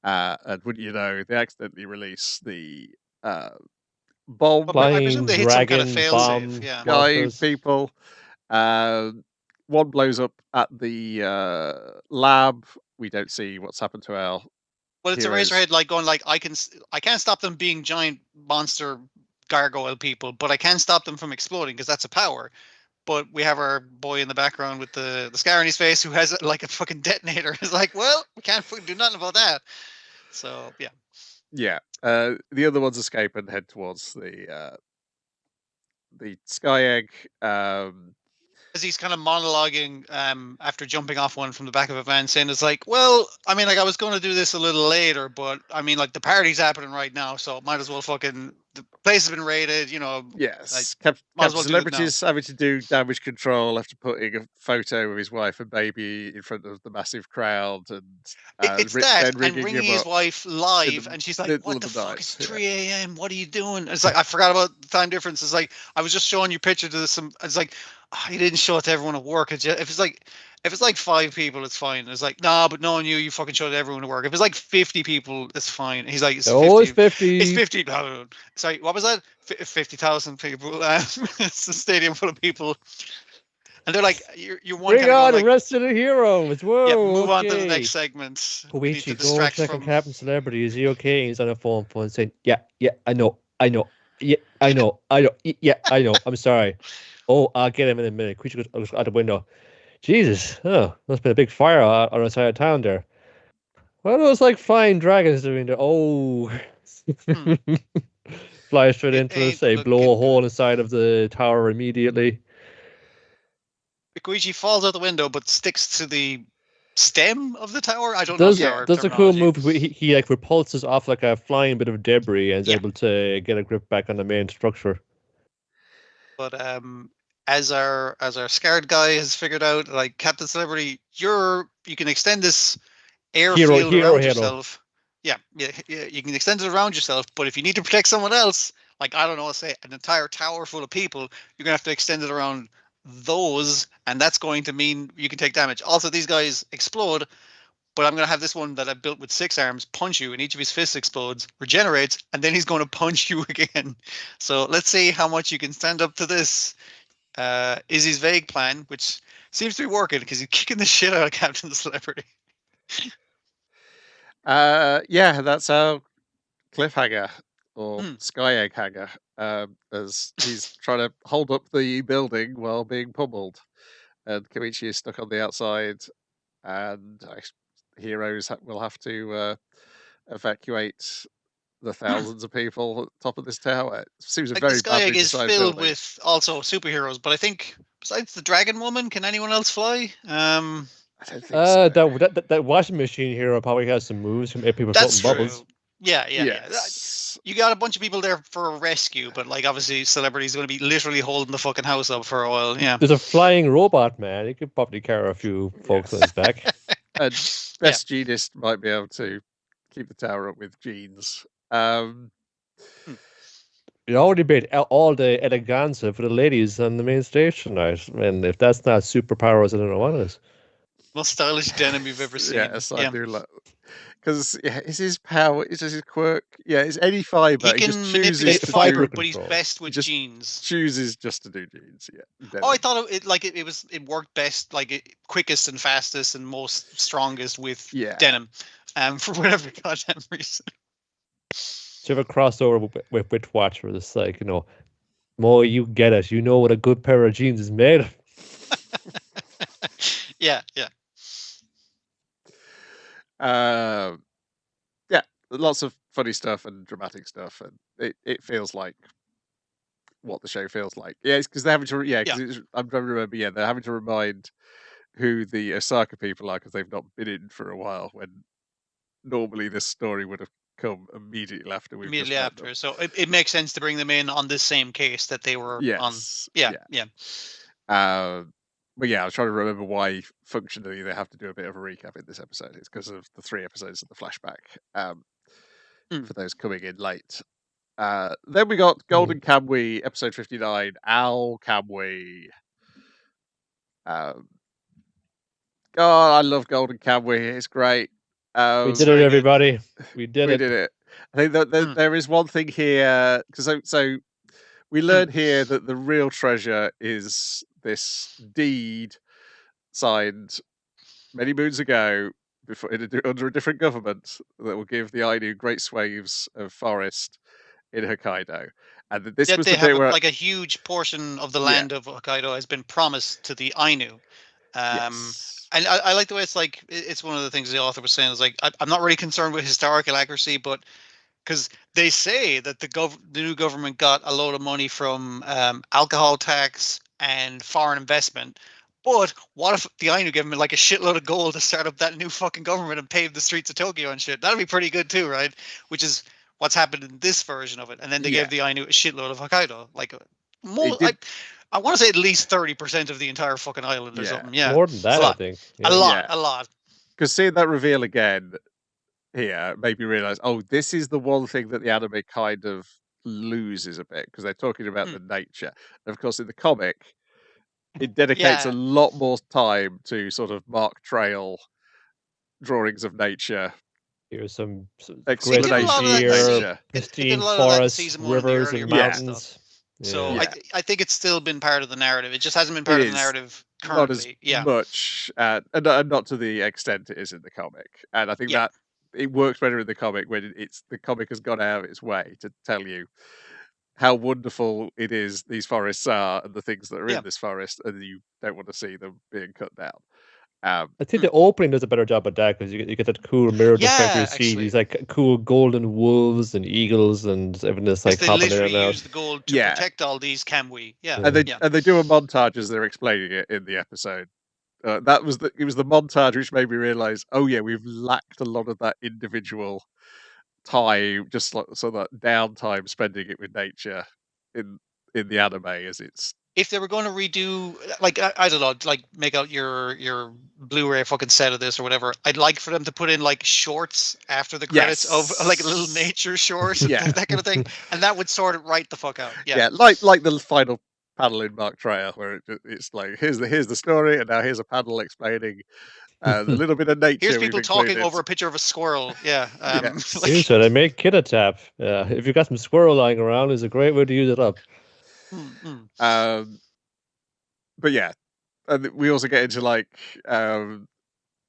S1: And wouldn't you know, they accidentally release the bomb
S2: But I
S3: Flying
S2: presume they hit some kind of
S3: dragon
S2: failsafe.
S3: bomb
S2: Yeah.
S1: guy
S3: monsters.
S1: people. One blows up at the lab. We don't see what's happened to our.
S2: Well, it's
S1: heroes.
S2: a Eraserhead like going like I can't stop them being giant monster gargoyle people, but I can stop them from exploding because that's a power. But we have our boy in the background with the scar on his face who has like a fucking detonator. It's like, well, we can't fucking do nothing about that. So yeah.
S1: Yeah. The other ones escape and head towards the Sky Egg.
S2: As he's kind of monologuing after jumping off one from the back of a van, saying it's like, well, I mean, like I was going to do this a little later, but I mean, like the party's happening right now, so might as well fucking the place has been raided, you know.
S1: Yes,
S2: might as
S1: Captain
S2: well do it now.
S1: Celebrity's having to do damage control after putting a photo of his wife and baby in front of the massive crowd, and
S2: It's
S1: then
S2: that and
S1: ringing
S2: ringing
S1: him
S2: his
S1: up.
S2: wife live,
S1: the
S2: and she's like,
S1: middle
S2: "What
S1: of
S2: the
S1: the
S2: fuck?
S1: night,
S2: It's
S1: yeah.
S2: 3 a.m. What are you doing?" It's like I forgot about the time difference. It's like I was just showing you pictures of some. It's like you didn't show it to everyone at work. If it's like 5 people, it's fine. It's like nah, but knowing you fucking showed everyone at work. If it's like 50 people, it's fine. He's like, it's 50.
S3: Oh, it's 50.
S2: It's 50. Sorry, what was that? 50,000 people. It's a stadium full of people. And they're like, you're one
S3: Bring
S2: kind of
S3: on
S2: going,
S3: the rest of the heroes. Whoa,
S2: yeah, move on to the
S3: okay.
S2: next segment. We need to
S3: Koichi, go
S2: distract
S3: check
S2: from.
S3: on Captain Celebrity. Is he okay? He's on a phone saying, yeah, I know. Yeah, I know. Yeah, I know. I'm sorry. Oh, I'll get him in a minute. Koichi goes out the window. Jesus, must have been a big fire on the side of town there. What are those like flying dragons doing there? Oh. Fly straight
S2: It
S3: into us,
S2: ain't
S3: blow a
S2: looking
S3: hole inside of the tower immediately.
S2: Koichi falls out the window, but sticks to the stem of the tower. I don't know.
S3: Does a cool move where he like repulses off like a flying bit of debris and is
S2: Yeah.
S3: able to get a grip back on the main structure.
S2: But as our scared guy has figured out, like Captain Celebrity, you can extend this airfield around yourself. Yeah, you can extend it around yourself, but if you need to protect someone else, like I don't know, say an entire tower full of people, you're gonna have to extend it around those, and that's going to mean you can take damage. Also, these guys explode, but I'm gonna have this one that I built with 6 arms punch you, and each of his fists explodes, regenerates, and then he's going to punch you again. So let's see how much you can stand up to this. Izzy's vague plan, which seems to be working because he's kicking the shit out of Captain Celebrity.
S1: Yeah, that's our cliffhanger. or Sky Egg Hanger, as he's trying to hold up the building while being pummeled. And Koichi is stuck on the outside, and heroes will have to evacuate the thousands of people at the top of this tower. It seems a
S2: Like
S1: very
S2: the Sky Egg
S1: badly
S2: is
S1: designed
S2: filled
S1: building.
S2: with also superheroes, but I think besides the Dragon Woman, can anyone else fly?
S1: I don't think so.
S3: That washing machine hero probably has some moves from people
S2: That's
S3: floating
S2: true.
S3: bubbles.
S2: Yeah.
S1: Yes.
S2: You got a bunch of people there for a rescue, but like obviously celebrities are going to be literally holding the fucking house up for a while. Yeah.
S3: There's a flying robot man. He could probably carry a few folks on his back.
S1: And Best Jeanist might be able to keep the tower up with jeans.
S3: You already made all the eleganza for the ladies on the main stage tonight. And if that's not superpowers, I don't know what is.
S2: Most stylish denim you've ever seen.
S1: Yes, I do like. Because is his power? Is his quirk? Yeah, it's any fiber.
S2: He
S1: just
S2: can
S1: chooses
S2: manipulate
S1: to
S2: fiber,
S1: do,
S2: but he's best with
S1: just
S2: jeans.
S1: chooses just to do jeans. Yeah.
S2: Oh, I thought it worked best, quickest and fastest and most strongest with denim, for whatever goddamn reason.
S3: Do you ever crossover with Witchwatch where it's like, Mo, you get it. You know what a good pair of jeans is made of.
S2: Yeah.
S1: Lots of funny stuff and dramatic stuff, and it feels like what the show feels like. Yeah, it's because they're having to. I'm trying to remember. Yeah, they're having to remind who the Osaka people are because they've not been in for a while. When normally this story would have come immediately after we've
S2: immediately after. So it makes sense to bring them in on the same case that they were on. Yeah.
S1: But yeah, I was trying to remember why functionally they have to do a bit of a recap in this episode. It's because of the 3 episodes of the flashback. For those coming in late. Then we got Golden Kamui, episode 59, Al Kamui. God, I love Golden Kamui. It's great.
S3: We did it, everybody. We did it.
S1: it. I think that there is one thing here, because so we learn here that the real treasure is this deed signed many moons ago under a different government that will give the Ainu great swathes of forest in Hokkaido. And this was the bit where
S2: a huge portion of the land of Hokkaido has been promised to the Ainu. And I like the way it's one of the things the author was saying is I'm not really concerned with historical accuracy, but because they say that the new government got a load of money from alcohol tax and foreign investment. But what if the Ainu gave them a shitload of gold to start up that new fucking government and pave the streets of Tokyo and shit? That'd be pretty good too, right? Which is what's happened in this version of it. And then they gave the Ainu a shitload of Hokkaido. I want to say at least 30% of the entire fucking island or something. Yeah,
S3: more than that, I think.
S2: Yeah. A lot.
S1: Because seeing that reveal again here made me realize, this is the one thing that the anime kind of loses a bit because they're talking about the nature. And of course, in the comic, it dedicates a lot more time to sort of Mark Trail drawings of nature.
S3: Here's some
S1: explanation here,
S3: pristine forests, rivers, and mountains.
S2: So I think it's still been part of the narrative. It just hasn't been part of the narrative currently.
S1: Not as much, and not to the extent it is in the comic. And I think that it works better in the comic when the comic has gone out of its way to tell you how wonderful it is these forests are and the things that are in this forest, and you don't want to see them being cut down.
S3: I think the opening does a better job of that because you get that cool mirrored effect where you see these cool golden wolves and eagles and everything that's
S2: hopping in and out. Use the gold to protect all these Kamui.
S1: And they do a montage as they're explaining it in the episode. It was the montage which made me realize, we've lacked a lot of that individual time, just so that downtime spending it with nature in the anime as it's.
S2: If they were going to redo, I don't know, make out your Blu-ray fucking set of this or whatever, I'd like for them to put in shorts after the credits of a little nature short, that kind of thing, and that would sort it right the fuck out. Yeah,
S1: like the final panel in Mark Trail where it's here's the story, and now here's a panel explaining a little bit of nature.
S2: Here's people talking over a picture of a squirrel. Yeah,
S3: here's how they make Kitatap. If you've got some squirrel lying around, it's a great way to use it up.
S1: But yeah, and we also get into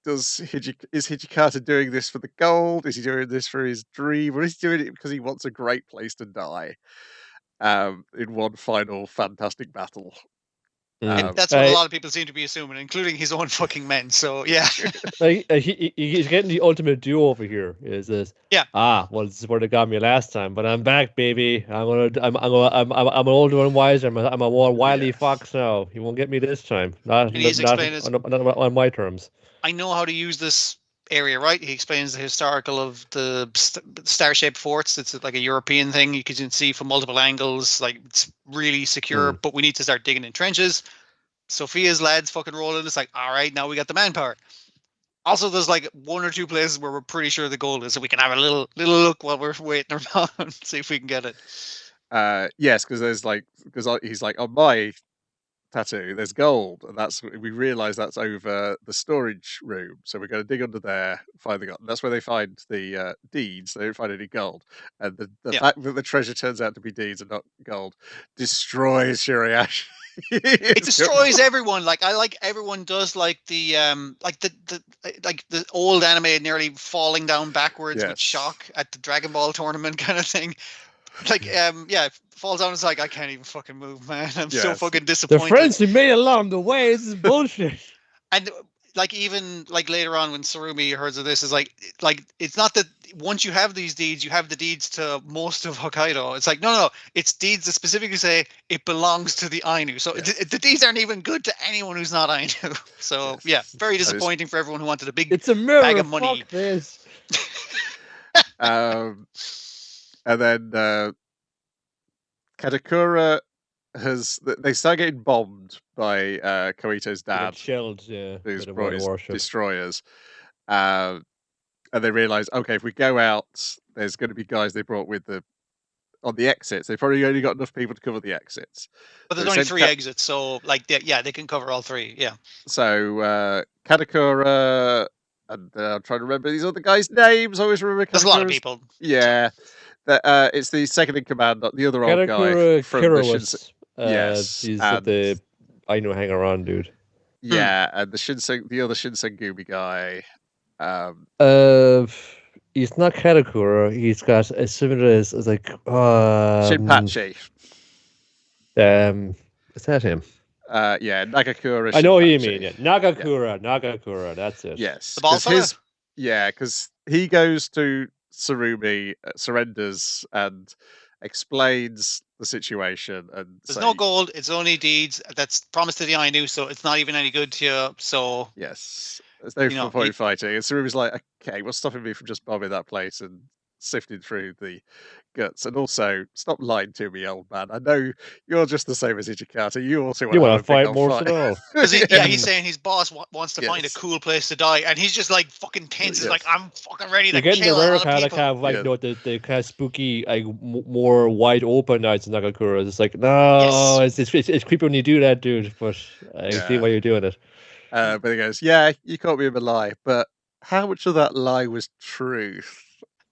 S1: is Hijikata doing this for the gold? Is he doing this for his dream, or is he doing it because he wants a great place to die? In one final fantastic battle.
S2: That's what a lot of people seem to be assuming, including his own fucking men. So yeah,
S3: he's getting the ultimate do over here. Is this?
S2: Yeah.
S3: Well, this is where they got me last time, but I'm back, baby. I'm an older and wiser. I'm a more wily fox now. You won't get me this time. Not on my terms.
S2: I know how to use this area, right? He explains the historical of the star-shaped forts. It's like a European thing. You can see from multiple angles. Like, it's really secure, but we need to start digging in trenches. Sophia's lads fucking rolling. It's like, all right, now we got the manpower. Also, there's like 1 or 2 places where we're pretty sure the gold is, so we can have a little look while we're waiting around, see if we can get it.
S1: Yes, because he's like, on my tattoo there's gold, and we realize that's over the storage room, so we're going to dig under there, find the gold. That's where they find the deeds. They don't find any gold, and the fact that the treasure turns out to be deeds and not gold destroys Shirayashi.
S2: It destroys everyone. Like, I like everyone does like the old anime nearly falling down backwards with shock at the Dragon Ball tournament kind of thing. Like, falls down. It's like, I can't even fucking move, man. I'm so fucking disappointed.
S3: The friends we made along the way, this is bullshit.
S2: And like, even like later on when Tsurumi hears of this, is like it's not that once you have these deeds, you have the deeds to most of Hokkaido. It's like, no, it's deeds that specifically say it belongs to the Ainu. So the deeds aren't even good to anyone who's not Ainu. So very disappointing for everyone who wanted a big bag of money.
S3: Fuck this.
S1: And then Katakura they start getting bombed by Koito's dad,
S3: shelled,
S1: who's brought his destroyers, and they realize, okay, if we go out, there's going to be guys they brought with on the exits. They've probably only got enough people to cover the exits,
S2: but there's only 3 exits, so like they can cover all 3.
S1: So Katakura, and I'm trying to remember these other guys' names. I always remember
S2: there's a lot of people.
S1: It's the second in command, not the other old guy from
S3: Kirawis.
S1: He's
S3: the Ainu hanger-on dude.
S1: Yeah, and the other Shinsengumi guy.
S3: He's not Katakura. He's got as similar as like
S1: Shinpachi.
S3: Is that him?
S1: Nagakura.
S3: I know what you mean. Yeah, Nagakura. That's it.
S1: Yes,
S2: the ball
S1: because he goes to Tsurumi, surrenders, and explains the situation. And
S2: there's no gold. It's only deeds that's promised to the Ainu, so it's not even any good to you. So
S1: yes, there's no point fighting. And Tsurumi's like, okay, what's stopping me from just bombing that place and sifting through the guts? And also, stop lying to me, old man. I know you're just the same as Hijikata. You also want to
S3: fight more than all.
S2: He's saying his boss wants to find a cool place to die, and he's just like fucking tense. He's like, I'm fucking ready to kill a lot of people.
S3: Have like the kind of spooky, like more wide open nights in Nagakura. It's like, no, it's creepy when you do that, dude. But I see why you're doing it.
S1: But he goes, yeah, you caught me in a lie, but how much of that lie was truth?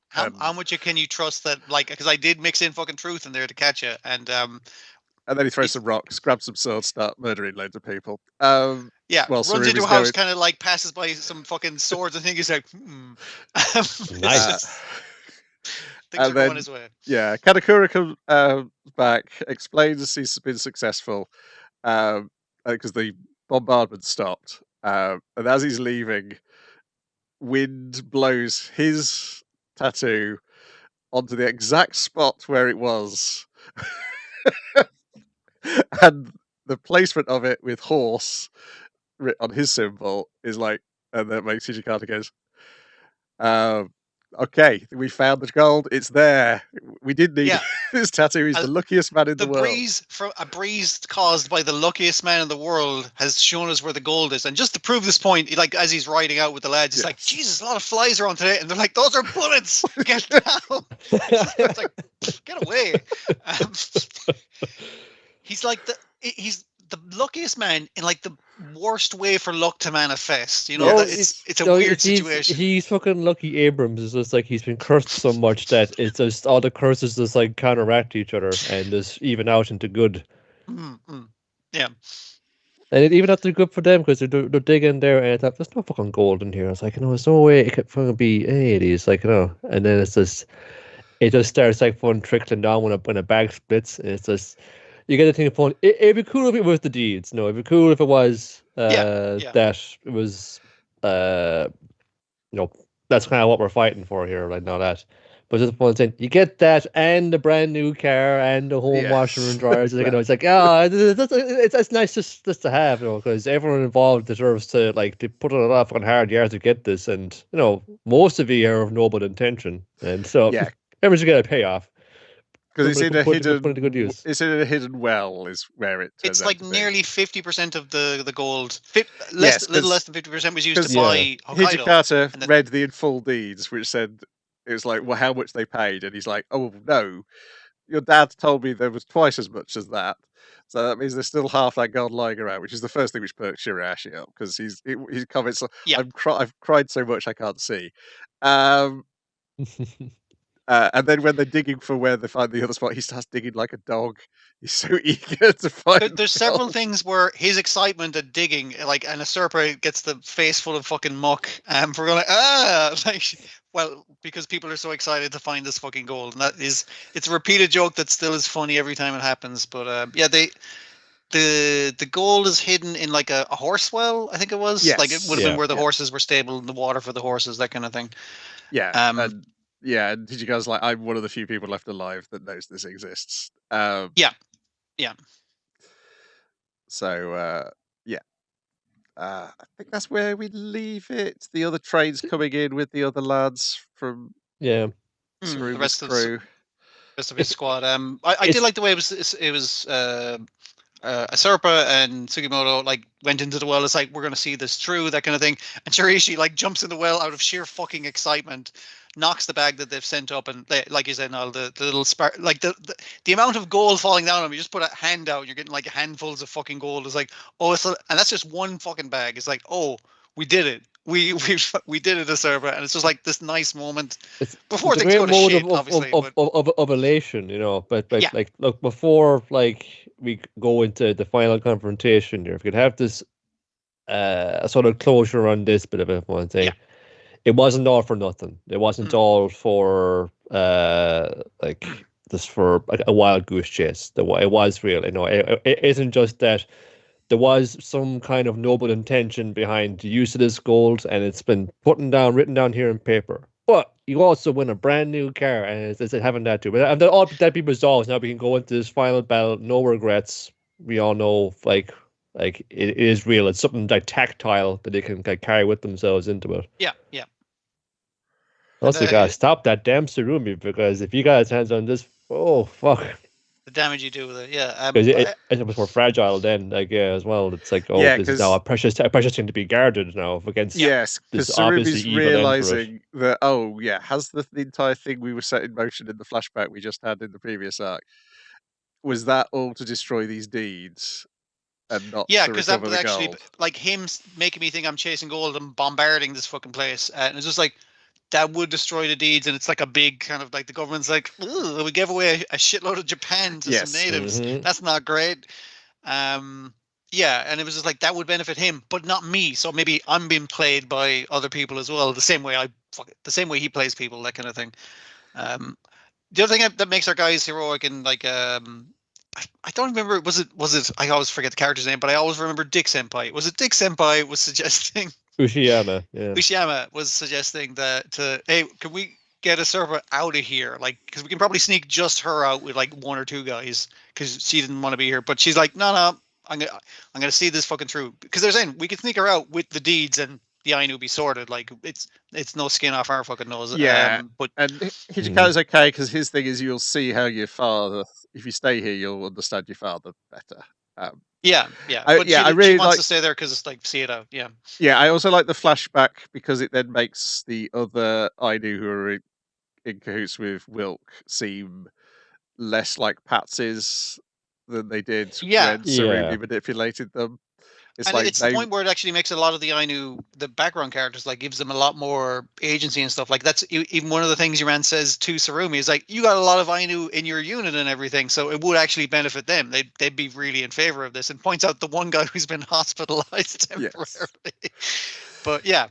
S2: How much can you trust that? Like, because I did mix in fucking truth in there to catch you, and then
S1: he throws some rocks, grabs some swords, start murdering loads of people.
S2: Runs into a house, kind of like passes by some fucking swords, and think he's like,
S3: nice.
S2: Things are going his way.
S1: Yeah, Katakura comes back, explains he's been successful because the bombardment stopped, and as he's leaving, wind blows his tattoo onto the exact spot where it was. And the placement of it with horse written on his symbol is like, and that makes Hijikata goes, okay, we found the gold. It's there. We did need this tattoo. He's the luckiest man in the world.
S2: A breeze caused by the luckiest man in the world has shown us where the gold is. And just to prove this point, like as he's riding out with the lads, he's like, Jesus, a lot of flies are on today. And they're like, those are bullets. Get down. It's like, get away. He's like he's the luckiest man in like the worst way for luck to manifest. You know, it's a weird situation.
S3: He's fucking Lucky Abrams. It's just like he's been cursed so much that it's just all the curses just like counteract each other and just even out into good.
S2: Yeah.
S3: And even after good for them because they're digging there, and I thought there's no fucking gold in here. I was like, there's no way it could fucking be any of these, like, And then it just starts like fun trickling down when a bag splits. And it's just you get the thing of fun. It'd be cool if it was the deeds. No, it'd be cool if it was
S2: Yeah.
S3: that it was that's kind of what we're fighting for here, right now. That, but just one thing, you get that and the brand new car and the home washer and dryers. It's like, it's nice just to have, because everyone involved deserves to put in a lot of fucking hard yards to get this, and most of you are of noble intention, and so
S1: Yeah.
S3: everyone's gonna pay off.
S1: Because it's in a hidden,
S3: good use.
S1: It's in a hidden well, is where it turns
S2: It's
S1: out
S2: like
S1: to be.
S2: nearly 50% of the gold. Little less than 50% was used to buy Hokkaido.
S1: Hijikata read the in full deeds, which said it was like, well, how much they paid, and he's like, oh no, your dad told me there was twice as much as that. So that means there's still half that gold lying around, which is the first thing which perks Shirashi up, because his comments are, I've cried so much I can't see. And then when they're digging for where they find the other spot, he starts digging like a dog. He's so eager to find.
S2: There's several things where his excitement at digging, like, and Usurper gets the face full of fucking muck, for going because people are so excited to find this fucking gold, and it's a repeated joke that still is funny every time it happens. But the gold is hidden in like a horse well, I think it was.
S1: Yes.
S2: Like it would have been where the horses were stable, in the water for the horses, that kind of thing.
S1: Yeah. And Hijika's like, I'm one of the few people left alive that knows this exists.
S2: Yeah.
S1: So I think that's where we leave it. The other train's coming in with the other lads from
S2: the rest of crew. Rest of his squad. I did like the way it was Usurper and Sugimoto went into the well. It's like, we're going to see this through, that kind of thing. And Shiraishi jumps in the well out of sheer fucking excitement, knocks the bag that they've sent up, and like you said, Niall, the little spark, the amount of gold falling down on him. You just put a hand out, and you're getting handfuls of fucking gold. It's like, and that's just one fucking bag. It's like, oh, we did it. We did it, Usurper, and it's just like this nice moment before things go to shit, obviously.
S3: Of elation, but look, before we go into the final confrontation here, if we could have this a sort of closure on this bit of it, one thing. It wasn't all for nothing. It wasn't all for just for a wild goose chase. It was real. It isn't just that. There was some kind of noble intention behind the use of this gold, and it's been written down here in paper. But you also win a brand new car, and it's having that too. But all that be resolved. Now we can go into this final battle, no regrets. We all know, it is real. It's something tactile that they can carry with themselves into it.
S2: Yeah.
S3: Also, guys, stop that damn Tsurumi, because if you guys hands on this, oh fuck.
S2: The damage you do with it, yeah.
S3: It was more fragile then, as well. It's like, this is now a precious thing to be guarded now against.
S1: Yes, because Tsurumi's realizing that, has the entire thing we were set in motion in the flashback we just had in the previous arc, was that all to destroy these deeds and not to
S2: because that
S1: recover
S2: was
S1: the
S2: actually
S1: gold?
S2: him making me think I'm chasing gold and bombarding this fucking place, and it's just like, that would destroy the deeds, and it's like a big kind of the government's like, we gave away a shitload of Japan to some natives. That's not great. And it was just like, that would benefit him, but not me. So maybe I'm being played by other people as well, the same way he plays people, that kind of thing. The other thing that makes our guys heroic, and I don't remember, was it I always forget the character's name, but I always remember Dick Senpai. Was it Dick Senpai was suggesting
S3: Ushiyama,
S2: Ushiyama was suggesting hey, can we get Usurper out of here? Because we can probably sneak just her out with one or two guys, because she didn't want to be here. But she's like, no, I'm gonna see this fucking through. Because they're saying we can sneak her out with the deeds, and the Ainu be sorted. It's no skin off our fucking nose.
S1: Yeah, and Hijika's okay, because his thing is, you'll see how your father, if you stay here, you'll understand your father better.
S2: But I really wants to stay there because it's see it out.
S1: Yeah, I also like the flashback because it then makes the other Ainu who are in cahoots with Wilk seem less like patsies than they did when Tsurumi manipulated them. It's
S2: And
S1: like
S2: it's the point where it actually makes a lot of the Ainu, the background characters, like gives them a lot more agency and stuff. Like that's even one of the things Uran says to Sarumi is like, you got a lot of Ainu in your unit and everything, so it would actually benefit them. They'd be really in favor of this, and points out the one guy who's been hospitalized temporarily. But yeah,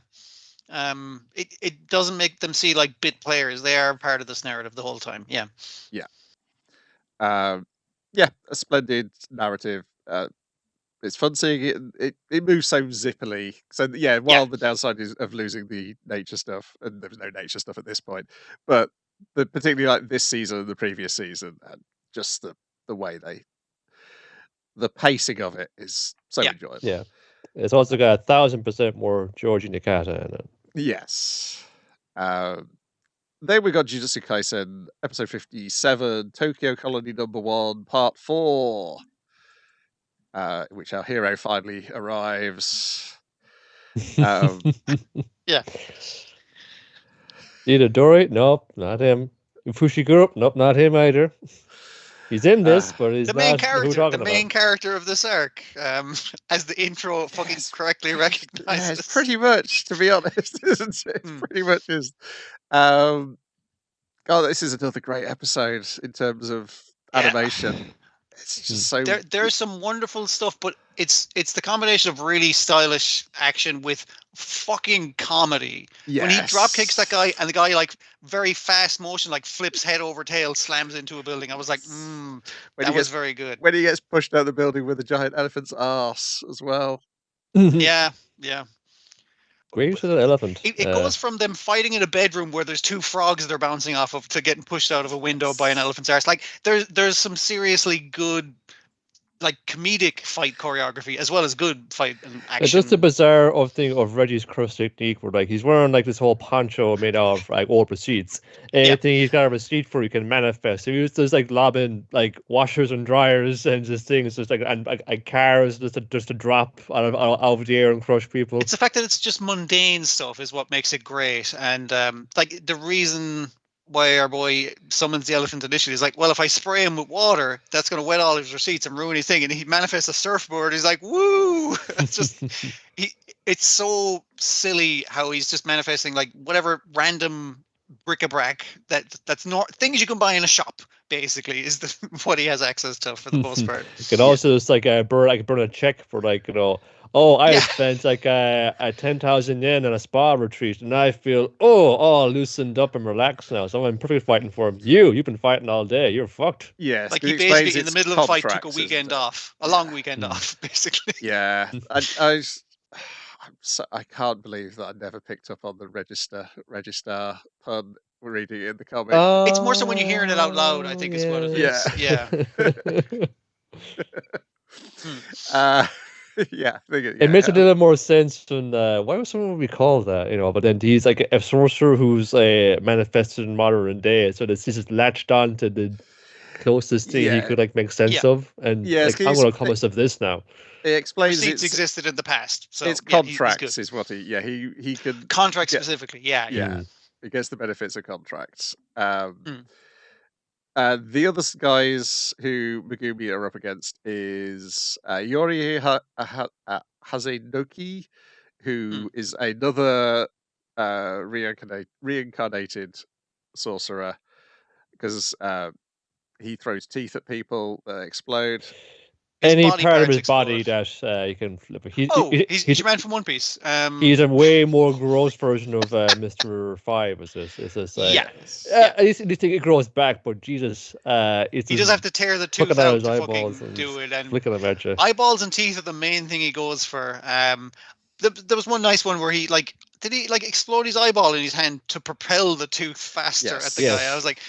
S2: it doesn't make them see like bit players. They are part of this narrative the whole time. Yeah.
S1: A splendid narrative. It's fun seeing it. It moves so zippily. So yeah, while the downside is of losing the nature stuff, and there was no nature stuff at this point, but particularly like this season and the previous season, and just the way the pacing of it is so enjoyable.
S3: Yeah, it's also got 1,000% more Georgie Nakata in it.
S1: Yes. Then we got Jujutsu Kaisen episode 57, Tokyo Colony number 1, part 4. In which our hero finally arrives.
S2: Yeah.
S3: Itadori? Nope, not him. Fushiguro? Nope, not him either. He's in this, but he's
S2: the main
S3: not
S2: character.
S3: who we're talking
S2: The main
S3: about.
S2: character of this arc, as the intro fucking correctly recognizes.
S1: Yeah, it's pretty much, to be honest, isn't it? It's pretty much is. God, this is another great episode in terms of animation. It's just so.
S2: There's some wonderful stuff, but it's the combination of really stylish action with fucking comedy.
S1: Yes.
S2: When he drop kicks that guy and the guy like very fast motion, like flips head over tail, slams into a building. I was like, that was very good.
S1: When he gets pushed out of the building with a giant elephant's ass as well.
S2: Yeah.
S3: Great use of the elephant.
S2: It goes from them fighting in a bedroom where there's two frogs they're bouncing off of to getting pushed out of a window by an elephant's arse. Like there's some seriously good, like comedic fight choreography as well as good fight and action.
S3: It's just a bizarre thing of Reggie's crush technique where like he's wearing like this whole poncho made out of like old receipts. Anything he's got a receipt for, he can manifest. So he was just like lobbing like washers and dryers and just things, just like and cars just to drop out of the air and crush people.
S2: It's the fact that it's just mundane stuff is what makes it great, and like the reason why our boy summons the elephant initially is like, well, if I spray him with water, that's going to wet all his receipts and ruin his thing. And he manifests a surfboard. He's like, woo! It's just, it's so silly how he's just manifesting like whatever random bric-a-brac that's not things you can buy in a shop. Basically, is what he has access to for the most part.
S3: You can also just like burn a check for like I spent like 10,000 yen on a spa retreat, and I feel all loosened up and relaxed now. So I'm perfectly fighting for him. You've been fighting all day. You're fucked.
S1: Yes,
S2: like he basically in the middle of the fight took a weekend off, a long weekend off, basically.
S1: Yeah, I can't believe that I never picked up on the register pun reading it in the comic.
S2: It's more so when you're hearing it out loud, I think is what it is.
S1: Yeah.
S3: It makes a little more sense than why would someone recall that, but then he's like a sorcerer who's manifested in modern day, so this is latched on to the closest thing he could like make sense of, and like, I'm going to come of this now.
S1: It explains
S2: receipts existed in the past, so
S1: it's contracts is what he could
S2: contracts specifically.
S1: He gets the benefits of contracts. The other guys who Megumi are up against is Yori Hazenoki, who is another reincarnated sorcerer, because he throws teeth at people that explode.
S3: Any part of his body that you can flip.
S2: He's your man from One Piece.
S3: He's a way more gross version of Mr. 5. Is this? At least it grows back, but Jesus,
S2: he does have to tear the tooth out to fucking do it. And
S3: flicking them at you.
S2: Eyeballs and teeth are the main thing he goes for. There was one nice one where he did he explode his eyeball in his hand to propel the tooth faster at the guy. I was like.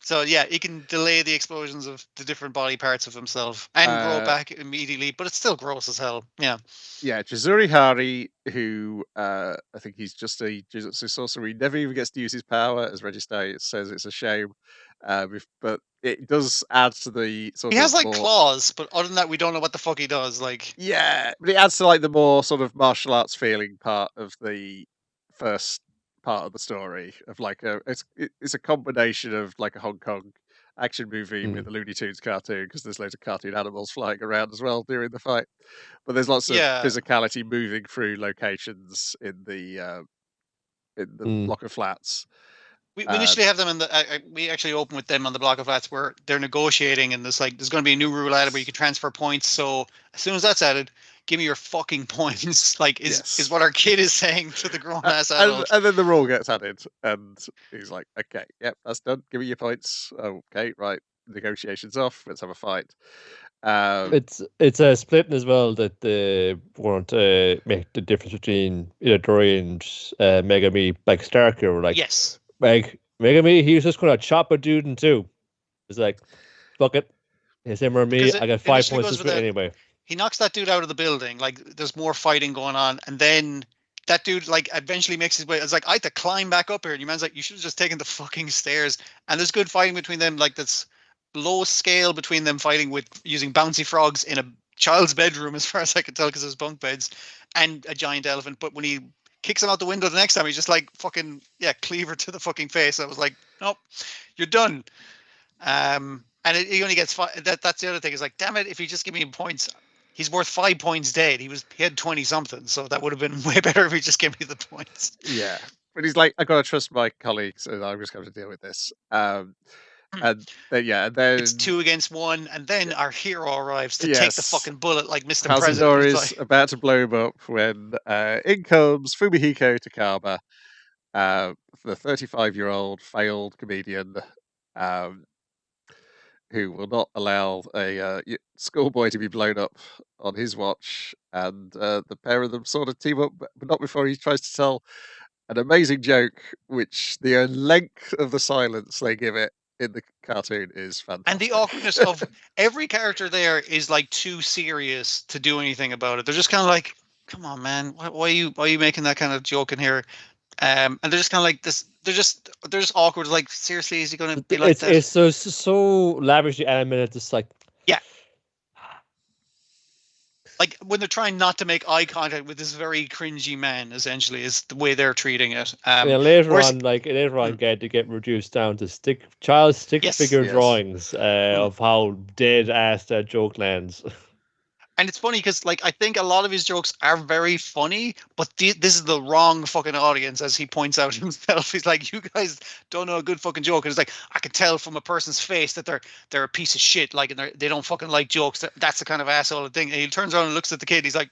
S2: So he can delay the explosions of the different body parts of himself and grow back immediately, but it's still gross as hell. Yeah,
S1: Chizuri Hari, who I think he's just a Jujutsu sorcerer. He never even gets to use his power, as Registry says. It's a shame, but it does add to the sort of.
S2: He has claws, but other than that, we don't know what the fuck he does.
S1: But it adds to the more sort of martial arts feeling part of the first part of the story of it's a combination of a Hong Kong action movie with the Looney Tunes cartoon, because there's loads of cartoon animals flying around as well during the fight. But there's lots of physicality moving through locations in the block of flats.
S2: We initially have them in the. We actually open with them on the block of flats where they're negotiating, and there's going to be a new rule added where you can transfer points. So as soon as that's added, give me your fucking points. Like is what our kid is saying to the grown ass adult.
S1: And then the rule gets added, and he's like, "Okay, yep, that's done. Give me your points." Okay, right. Negotiations off. Let's have a fight.
S3: It's a splitting as well that they want to make the difference between Itadori and Megami. Like Starker were like,
S2: yes.
S3: Like Megami, he was just gonna chop a dude in two. It's like, fuck it. It's him or me. I got 5 points to split anyway.
S2: He knocks that dude out of the building. Like there's more fighting going on, and then that dude like eventually makes his way. It's like I had to climb back up here, and your man's like, you should have just taken the fucking stairs. And there's good fighting between them. Like that's low scale between them fighting with using bouncy frogs in a child's bedroom, as far as I can tell, because there's bunk beds and a giant elephant. But when he kicks him out the window the next time, he's just like fucking cleaver to the fucking face. I was like, nope, you're done. And he only gets that's the other thing, is like, damn it, if you just give me points, he's worth 5 points dead. He had 20 something, so that would have been way better if he just gave me the points.
S1: Yeah, but he's like, I gotta trust my colleagues, and I'm just going to deal with this. And then
S2: it's 2 against 1, and then our hero arrives to take the fucking bullet like Mr.
S1: Cazador
S2: President.
S1: is about to blow him up when in comes Fumihiko Takaba, the 35-year-old failed comedian who will not allow a schoolboy to be blown up on his watch, and the pair of them sort of team up, but not before he tries to tell an amazing joke, which the length of the silence they give it in the cartoon is fantastic.
S2: And the awkwardness of every character there is like too serious to do anything about it. They're just kind of like, come on, man, why are you making that kind of joke in here? And they're just kind of like this. They're just awkward. Like, seriously, is he going to be like that?
S3: It's so lavishly animated. It's like,
S2: yeah. Like when they're trying not to make eye contact with this very cringy man, essentially, is the way they're treating it.
S3: Later on, get reduced down to child stick figure drawings of how dead ass that joke lands.
S2: And it's funny because, like, I think a lot of his jokes are very funny, but this is the wrong fucking audience, as he points out himself. He's like, you guys don't know a good fucking joke. And it's like, I can tell from a person's face that they're a piece of shit, like, and they don't fucking like jokes. That's the kind of asshole thing. And he turns around and looks at the kid. He's like,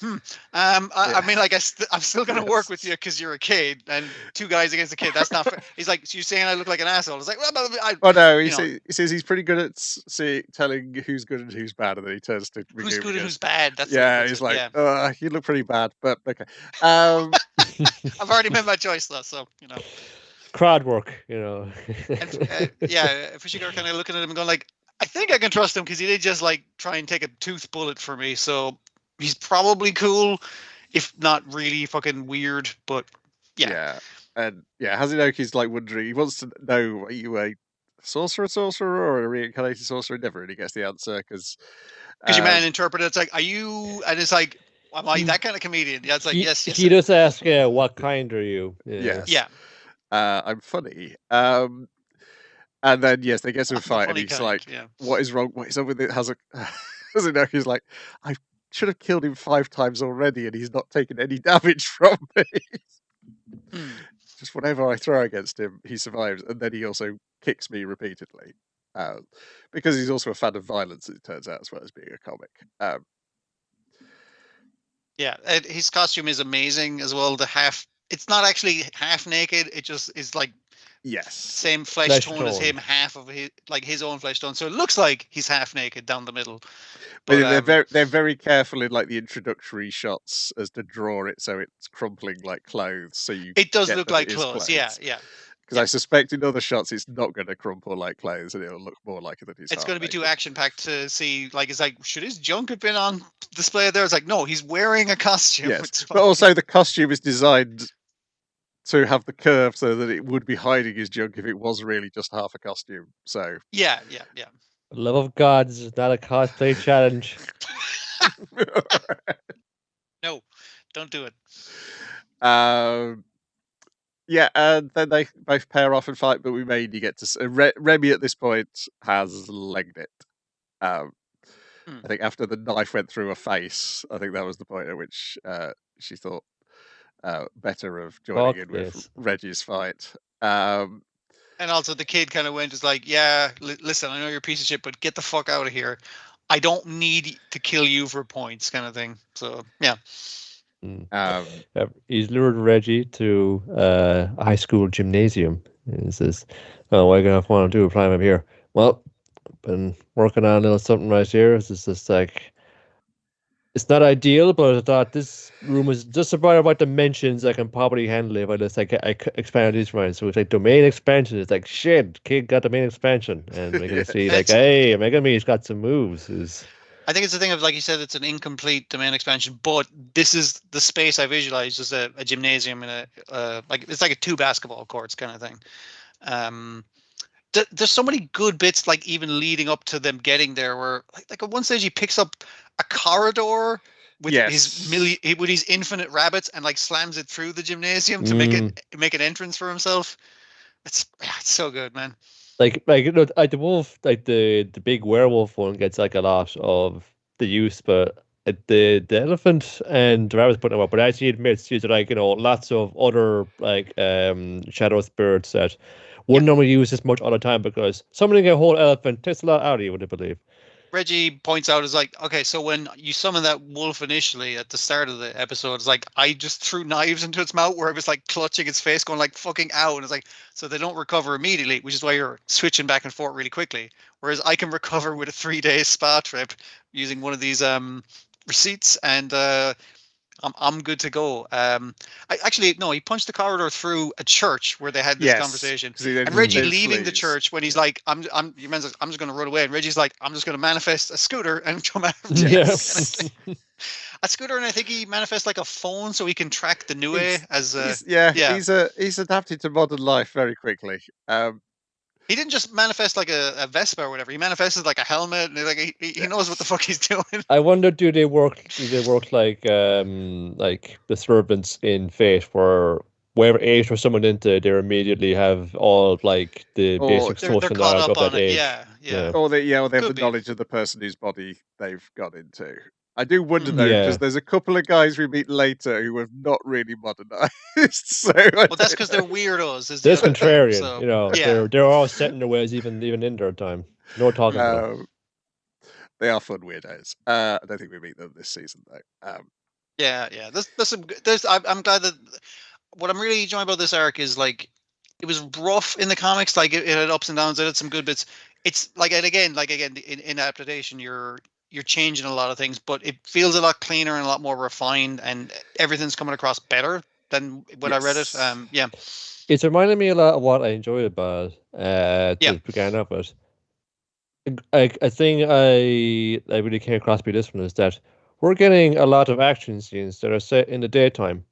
S2: I mean, like, I'm still going to work with you because you're a kid, and 2 guys against a kid. That's not fair. He's like, so you're saying I look like an asshole? It's like, well,
S1: no, he says he's pretty good at telling who's good and who's bad, and then he turns to
S2: who's good and who's bad. That's
S1: he's like, you look pretty bad, but okay.
S2: I've already made my choice, though, so
S3: crowd work,
S2: and, Fushiguro kind of looking at him and going like, I think I can trust him because he did just like try and take a tooth bullet for me, so he's probably cool, if not really fucking weird, but yeah.
S1: And Hazunoki's like wondering, he wants to know, are you a sorcerer or a reincarnated sorcerer? Never really gets the answer because
S2: your man interpreted it's like, are you, and it's like, am I that kind of comedian? Yeah, it's like, yes.
S3: He does ask, what kind are you?
S1: Yes. Yeah. I'm funny. And then yes, they get to a fight, and he's like, what is wrong? What is up with it? Hazunoki's like, I should have killed him 5 times already, and he's not taken any damage from me. Just whenever I throw against him, he survives, and then he also kicks me repeatedly. Because he's also a fan of violence, it turns out, as well as being a comic.
S2: His costume is amazing as well. It's not actually half naked, it just is like same flesh tone as him, half of his own flesh tone, so it looks like he's half naked down the middle.
S1: But they're very careful in like the introductory shots as to draw it so it's crumpling like clothes, so it
S2: does look like clothes.
S1: Because I suspect in other shots it's not going to crumple like clothes, and it'll look more like it than he's.
S2: It's going to be too action packed to see. Like, it's like, should his junk have been on display there? It's like, no, he's wearing a costume.
S1: Yes, but also the costume is designed to have the curve so that it would be hiding his junk if it was really just half a costume. So
S2: yeah.
S3: Love of gods is not a cosplay challenge.
S2: No, don't do it.
S1: Yeah, and then they both pair off and fight, but we mainly get to Remy at this point has legged it. I think after the knife went through her face, I think that was the point at which she thought better of joining in with Reggie's fight.
S2: And also the kid kind of went, is like, yeah, listen, I know you're a piece of shit, but get the fuck out of here. I don't need to kill you for points, kind of thing. So yeah.
S3: He's lured Reggie to a high school gymnasium. He says, "Oh, what are you gonna want to do? Climb up here." Well, been working on a little something right here. It's just like, it's not ideal, but I thought this room is just about dimensions I can probably handle if I just I expand these rounds. So it's like domain expansion. It's like, shit, kid got domain expansion, and we can see like, hey, Megame's got some moves.
S2: I think it's the thing of, like you said, it's an incomplete domain expansion, but this is the space I visualized as a gymnasium in a like it's like a 2 basketball courts kind of thing. There's so many good bits, like even leading up to them getting there, where like at one stage he picks up a corridor with his infinite rabbits and like slams it through the gymnasium to make an entrance for himself. It's so good, man.
S3: Like the wolf, like the big werewolf one gets like a lot of the use, but the elephant and the rabbit's putting them up. But as he admits, these are like lots of other like shadow spirits that wouldn't normally use this much all the time, because summoning a whole elephant takes a lot out of you, would I believe.
S2: Reggie points out, is like, okay, so when you summon that wolf initially at the start of the episode, it's like I just threw knives into its mouth where it was like clutching its face, going like fucking ow, and it's like, so they don't recover immediately, which is why you're switching back and forth really quickly. Whereas I can recover with a 3-day spa trip using one of these receipts, and I'm good to go. He punched the corridor through a church where they had this conversation. And Reggie leaving the church when he's like, I'm just going to run away. And Reggie's like, I'm just going to manifest a scooter and come after you.
S3: Yes.
S2: A scooter, and I think he manifests like a phone so he can track the Nue
S1: he's adapted to modern life very quickly.
S2: He didn't just manifest like a Vespa or whatever. He manifested like a helmet, and like he knows what the fuck he's doing.
S3: I wonder, do they work like the servants in Fate, where wherever age we're summoned into, they immediately have all like the basic social knowledge of that age.
S2: Yeah.
S1: Or they have the knowledge of the person whose body they've gone into. I do wonder though, because there's a couple of guys we meet later who have not really modernized.
S2: That's because they're weirdos.
S3: They're contrarian, they're all set in their ways, even in their time. No talking about them.
S1: They are fun weirdos. I don't think we meet them this season though.
S2: Yeah. I'm glad that what I'm really enjoying about this arc is like, it was rough in the comics. Like it had ups and downs. It had some good bits. It's like, and again, in adaptation, you're changing a lot of things, but it feels a lot cleaner and a lot more refined, and everything's coming across better than when I read it.
S3: It's reminded me a lot of what I enjoyed about to begin up with. A thing I really came across with this one is that we're getting a lot of action scenes that are set in the daytime.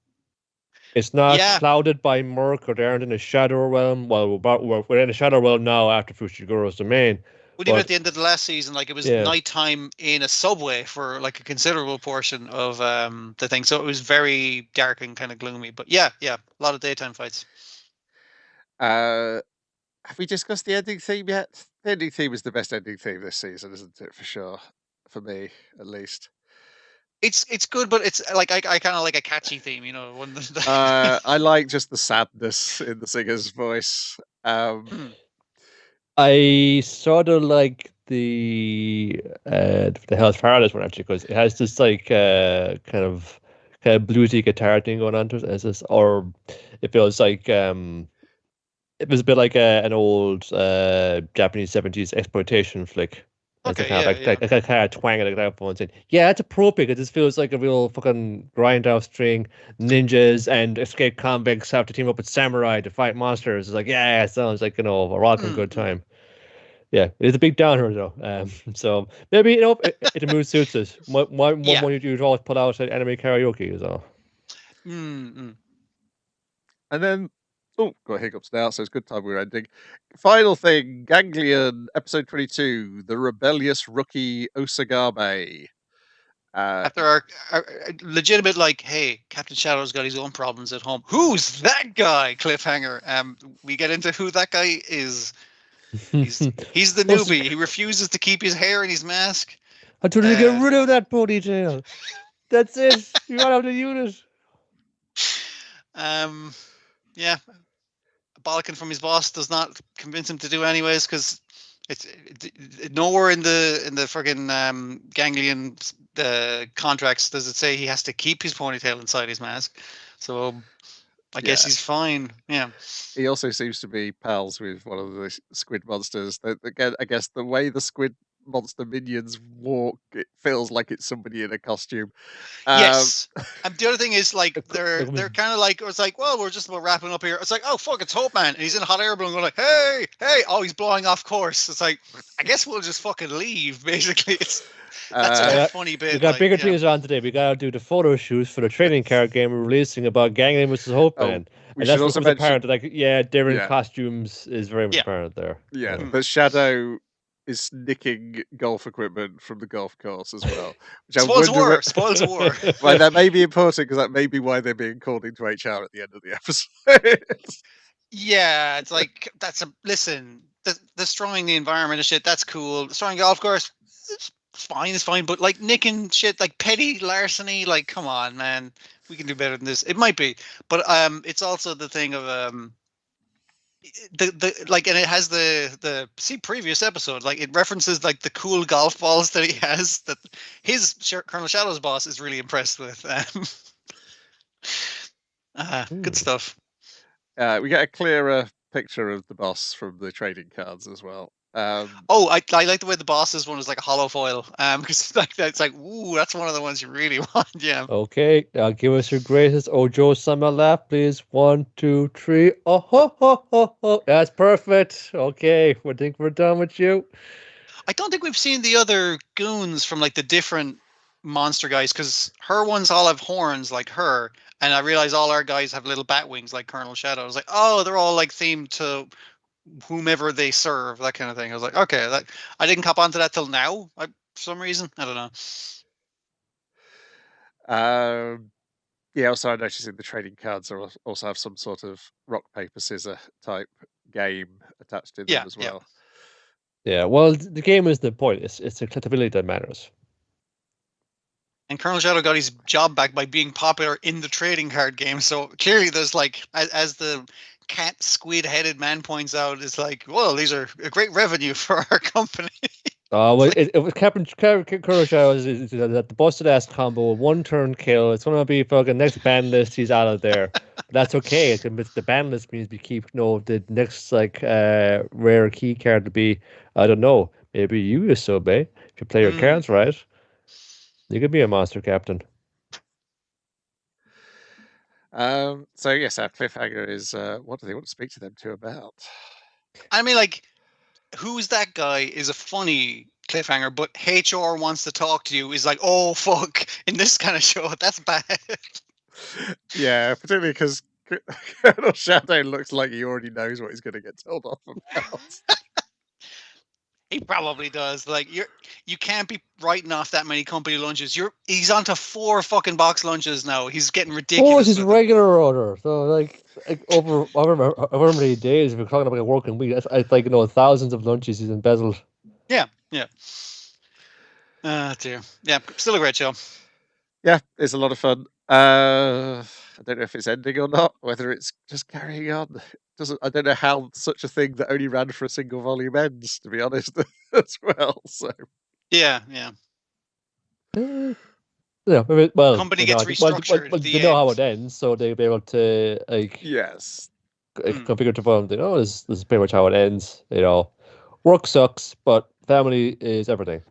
S3: It's not clouded by murk, or they aren't in a shadow realm. Well, we're in a shadow realm now after Fushigoro's domain.
S2: Well, even at the end of the last season, like it was nighttime in a subway for like a considerable portion of the thing, so it was very dark and kind of gloomy. But yeah, a lot of daytime fights.
S1: Have we discussed the ending theme yet? The ending theme is the best ending theme this season, isn't it? For sure, for me at least.
S2: It's good, but it's like I kind of like a catchy theme,
S1: I like just the sadness in the singer's voice.
S3: I sort of like the Hell's Paradise one, actually, because it has this like kind of bluesy guitar thing going on to it, or it feels like it was a bit like an old Japanese 70s exploitation flick.
S2: Okay,
S3: kind of twang it like that and saying, yeah, it's appropriate because this feels like a real fucking grindhouse string. Ninjas and escaped convicts have to team up with samurai to fight monsters. It's like, yeah, it sounds like a welcome good time. Yeah, it's a big downer though. So maybe if the mood suits us, one you'd always put out an anime karaoke as well.
S1: And then. Oh, got hiccups now, so it's good time we're ending. Final thing, Ganglion, episode 22, The Rebellious Rookie Osagame.
S2: After our legitimate, like, hey, Captain Shadow's got his own problems at home. Who's that guy? Cliffhanger. We get into who that guy is. He's the newbie. He refuses to keep his hair in his mask.
S3: I told you to get rid of that ponytail. That's it. You're not out of the unit.
S2: Yeah. Bollocking from his boss does not convince him to do anyways, because it's nowhere in the friggin' ganglion contracts does it say he has to keep his ponytail inside his mask. So I guess he's fine. Yeah.
S1: He also seems to be pals with one of the squid monsters. Again, I guess the way the squid monster minions walk, it feels like it's somebody in a costume.
S2: Yes. And the other thing is, like, they're kind of like, it's like, well, we're just about wrapping up here. It's like, oh fuck, it's Hope Man, and he's in a hot air balloon going like, hey, oh, he's blowing off course. It's like, I guess we'll just fucking leave. Basically, that's a funny bit.
S3: We got bigger things on today. We got to do the photo shoots for the trading card game we're releasing about Ganglion vs. Hope Man. And that's also apparent that, like, different costumes is very much apparent there.
S1: Yeah, but Shadow is nicking golf equipment from the golf course as well. Which
S2: spoils war. Spoils war.
S1: Well, that may be important because that may be why they're being called into HR at the end of the episode.
S2: Yeah, it's like, listen, destroying the environment and shit, that's cool. Destroying golf course, it's fine. But like nicking shit, like petty larceny, like, come on, man, we can do better than this. It might be, but it's also the thing of like, and it has the previous episode, like, it references like the cool golf balls that he has that his Colonel Shadow's boss is really impressed with. Good stuff.
S1: We get a clearer picture of the boss from the trading cards as well.
S2: I like the way the boss's one is like a hollow foil. Because it's like, ooh, that's one of the ones you really want. Yeah.
S3: Okay, now give us your greatest Ojo summer laugh, please. 1, 2, 3. Oh ho ho ho ho! That's perfect. Okay, we think we're done with you.
S2: I don't think we've seen the other goons from like the different monster guys, because her ones all have horns like her, and I realize all our guys have little bat wings like Colonel Shadow. I was like, oh, they're all like themed to whomever they serve, that kind of thing. I was like, okay, I didn't cop onto that till now, for some reason. I don't
S1: know. Also, I noticed in the trading cards also have some sort of rock paper scissor type game attached to them as well.
S3: Yeah, well, the game is the point. It's the collectability that matters.
S2: And Colonel Shadow got his job back by being popular in the trading card game. So clearly, there's like, as the cat squid-headed man points out, it's like, well, these are a great revenue for our company.
S3: Well, Captain Colonel Shadow is that the busted ass combo, 1-turn kill. It's gonna be fucking next ban list. He's out of there. But that's okay. The ban list means we keep the next like rare key card to be, I don't know, maybe you sub, if you play your cards right. You could be a monster captain.
S1: So yes, our cliffhanger is what do they want to speak to them two about?
S2: I mean, like, who's that guy is a funny cliffhanger, but HR wants to talk to you is like, oh fuck, in this kind of show, that's bad.
S1: Yeah, particularly because Colonel Shadow looks like he already knows what he's going to get told off about.
S2: He probably does. Like, you can't be writing off that many company lunches. He's onto 4 fucking box lunches now. He's getting ridiculous.
S3: Oh, it's his regular order. So like over however many days, if we're talking about a working week, it's like, thousands of lunches he's embezzled.
S2: Yeah. Dear. Yeah, still a great show.
S1: Yeah, it's a lot of fun. I don't know if it's ending or not, whether it's just carrying on. I don't know how such a thing that only ran for a single volume ends, to be honest, as well. So
S2: yeah.
S3: Well,
S2: company gets restructured.
S3: Well, they know how it ends, so they'll be able to
S1: yes,
S3: configure to them. This is pretty much how it ends. Work sucks, but family is everything.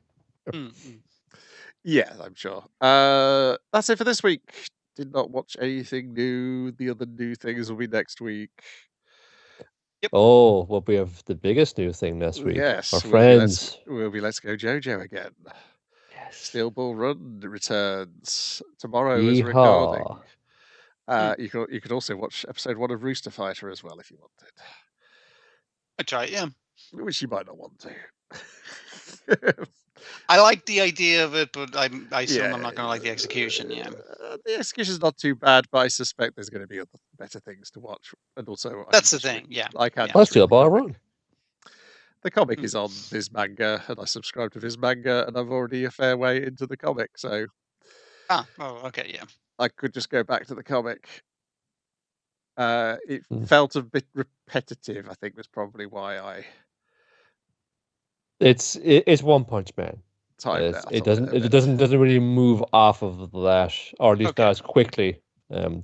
S1: Yeah, I'm sure. That's it for this week. Did not watch anything new. The other new things will be next week.
S2: Yep.
S3: Oh, well, we have the biggest new thing this week.
S1: Yes,
S3: our friends.
S1: We'll be Let's Go JoJo again.
S3: Yes.
S1: Steel Ball Run returns tomorrow as recording. You could also watch episode 1 of Rooster Fighter as well if you wanted.
S2: I try, yeah.
S1: Which you might not want to.
S2: I like the idea of it, but I assume I'm
S1: Yeah,
S2: not going to like the execution. Yeah.
S1: The execution's not too bad, but I suspect there's going to be other better things to watch. And also,
S2: That's the thing. Yeah.
S1: I can't.
S2: Yeah.
S3: That's still bar run.
S1: The comic
S2: Mm.
S1: is on Viz Manga, and I subscribe to Viz Manga, and I'm already a fair way into the comic, so
S2: Oh, okay, yeah.
S1: I could just go back to the comic. It
S3: Mm.
S1: felt a bit repetitive, I think was probably why I
S3: It's One Punch Man.
S1: timed out.
S3: It doesn't really move off of that, or at least
S2: Okay.
S3: not as quickly. There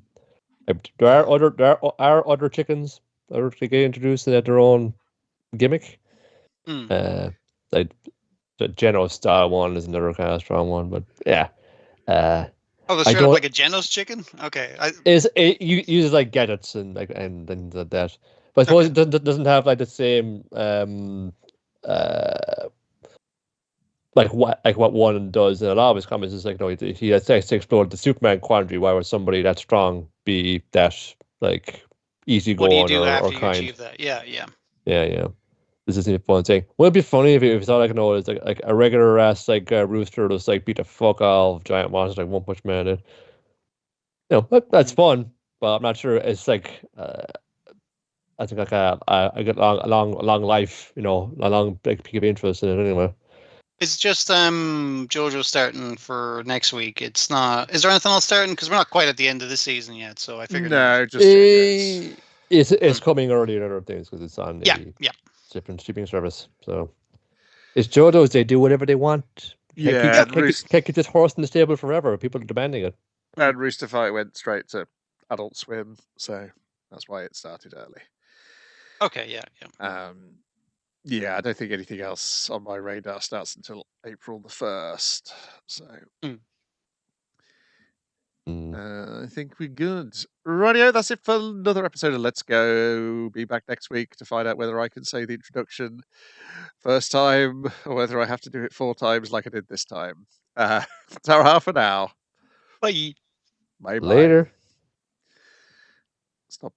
S3: are other chickens that are to get introduced and at their own gimmick. Like the Genos style one is another kind of strong one, but yeah.
S2: There's straight up like a Genos chicken. Okay.
S3: It uses like gadgets and things like that, but I suppose it doesn't have like the same like what one does in a lot of his comics is like, you know, he has to explore the Superman quandary. Why would somebody that strong be that like easy going
S2: what do you do after
S3: or
S2: you
S3: kind?
S2: achieve that? Yeah.
S3: This is a fun thing. Wouldn't it be funny if it's not like, you know, it's like a regular ass like rooster just like beat the fuck out of giant monsters like One Punch Man did. You know, that's fun, but I'm not sure it's like I think like a good long life, you know, a long big peak of interest in it anyway.
S2: It's just JoJo starting for next week. It's not. Is there anything else starting? Because we're not quite at the end of the season yet. So I figured.
S1: No, just
S3: it's coming early in other things because it's on the different streaming service. So it's JoJo's. They do whatever they want. Can't keep this horse in the stable forever. People are demanding it.
S1: And Rooster Fight went straight to Adult Swim, so that's why it started early.
S2: Okay,
S1: yeah, I don't think anything else on my radar starts until April the 1st. So I think we're good. Rightio, that's it for another episode of Let's Go. Be back next week to find out whether I can say the introduction first time or whether I have to do it 4 times like I did this time. Ta-ra for now.
S2: Bye.
S1: Bye.
S3: Later.
S1: Stop.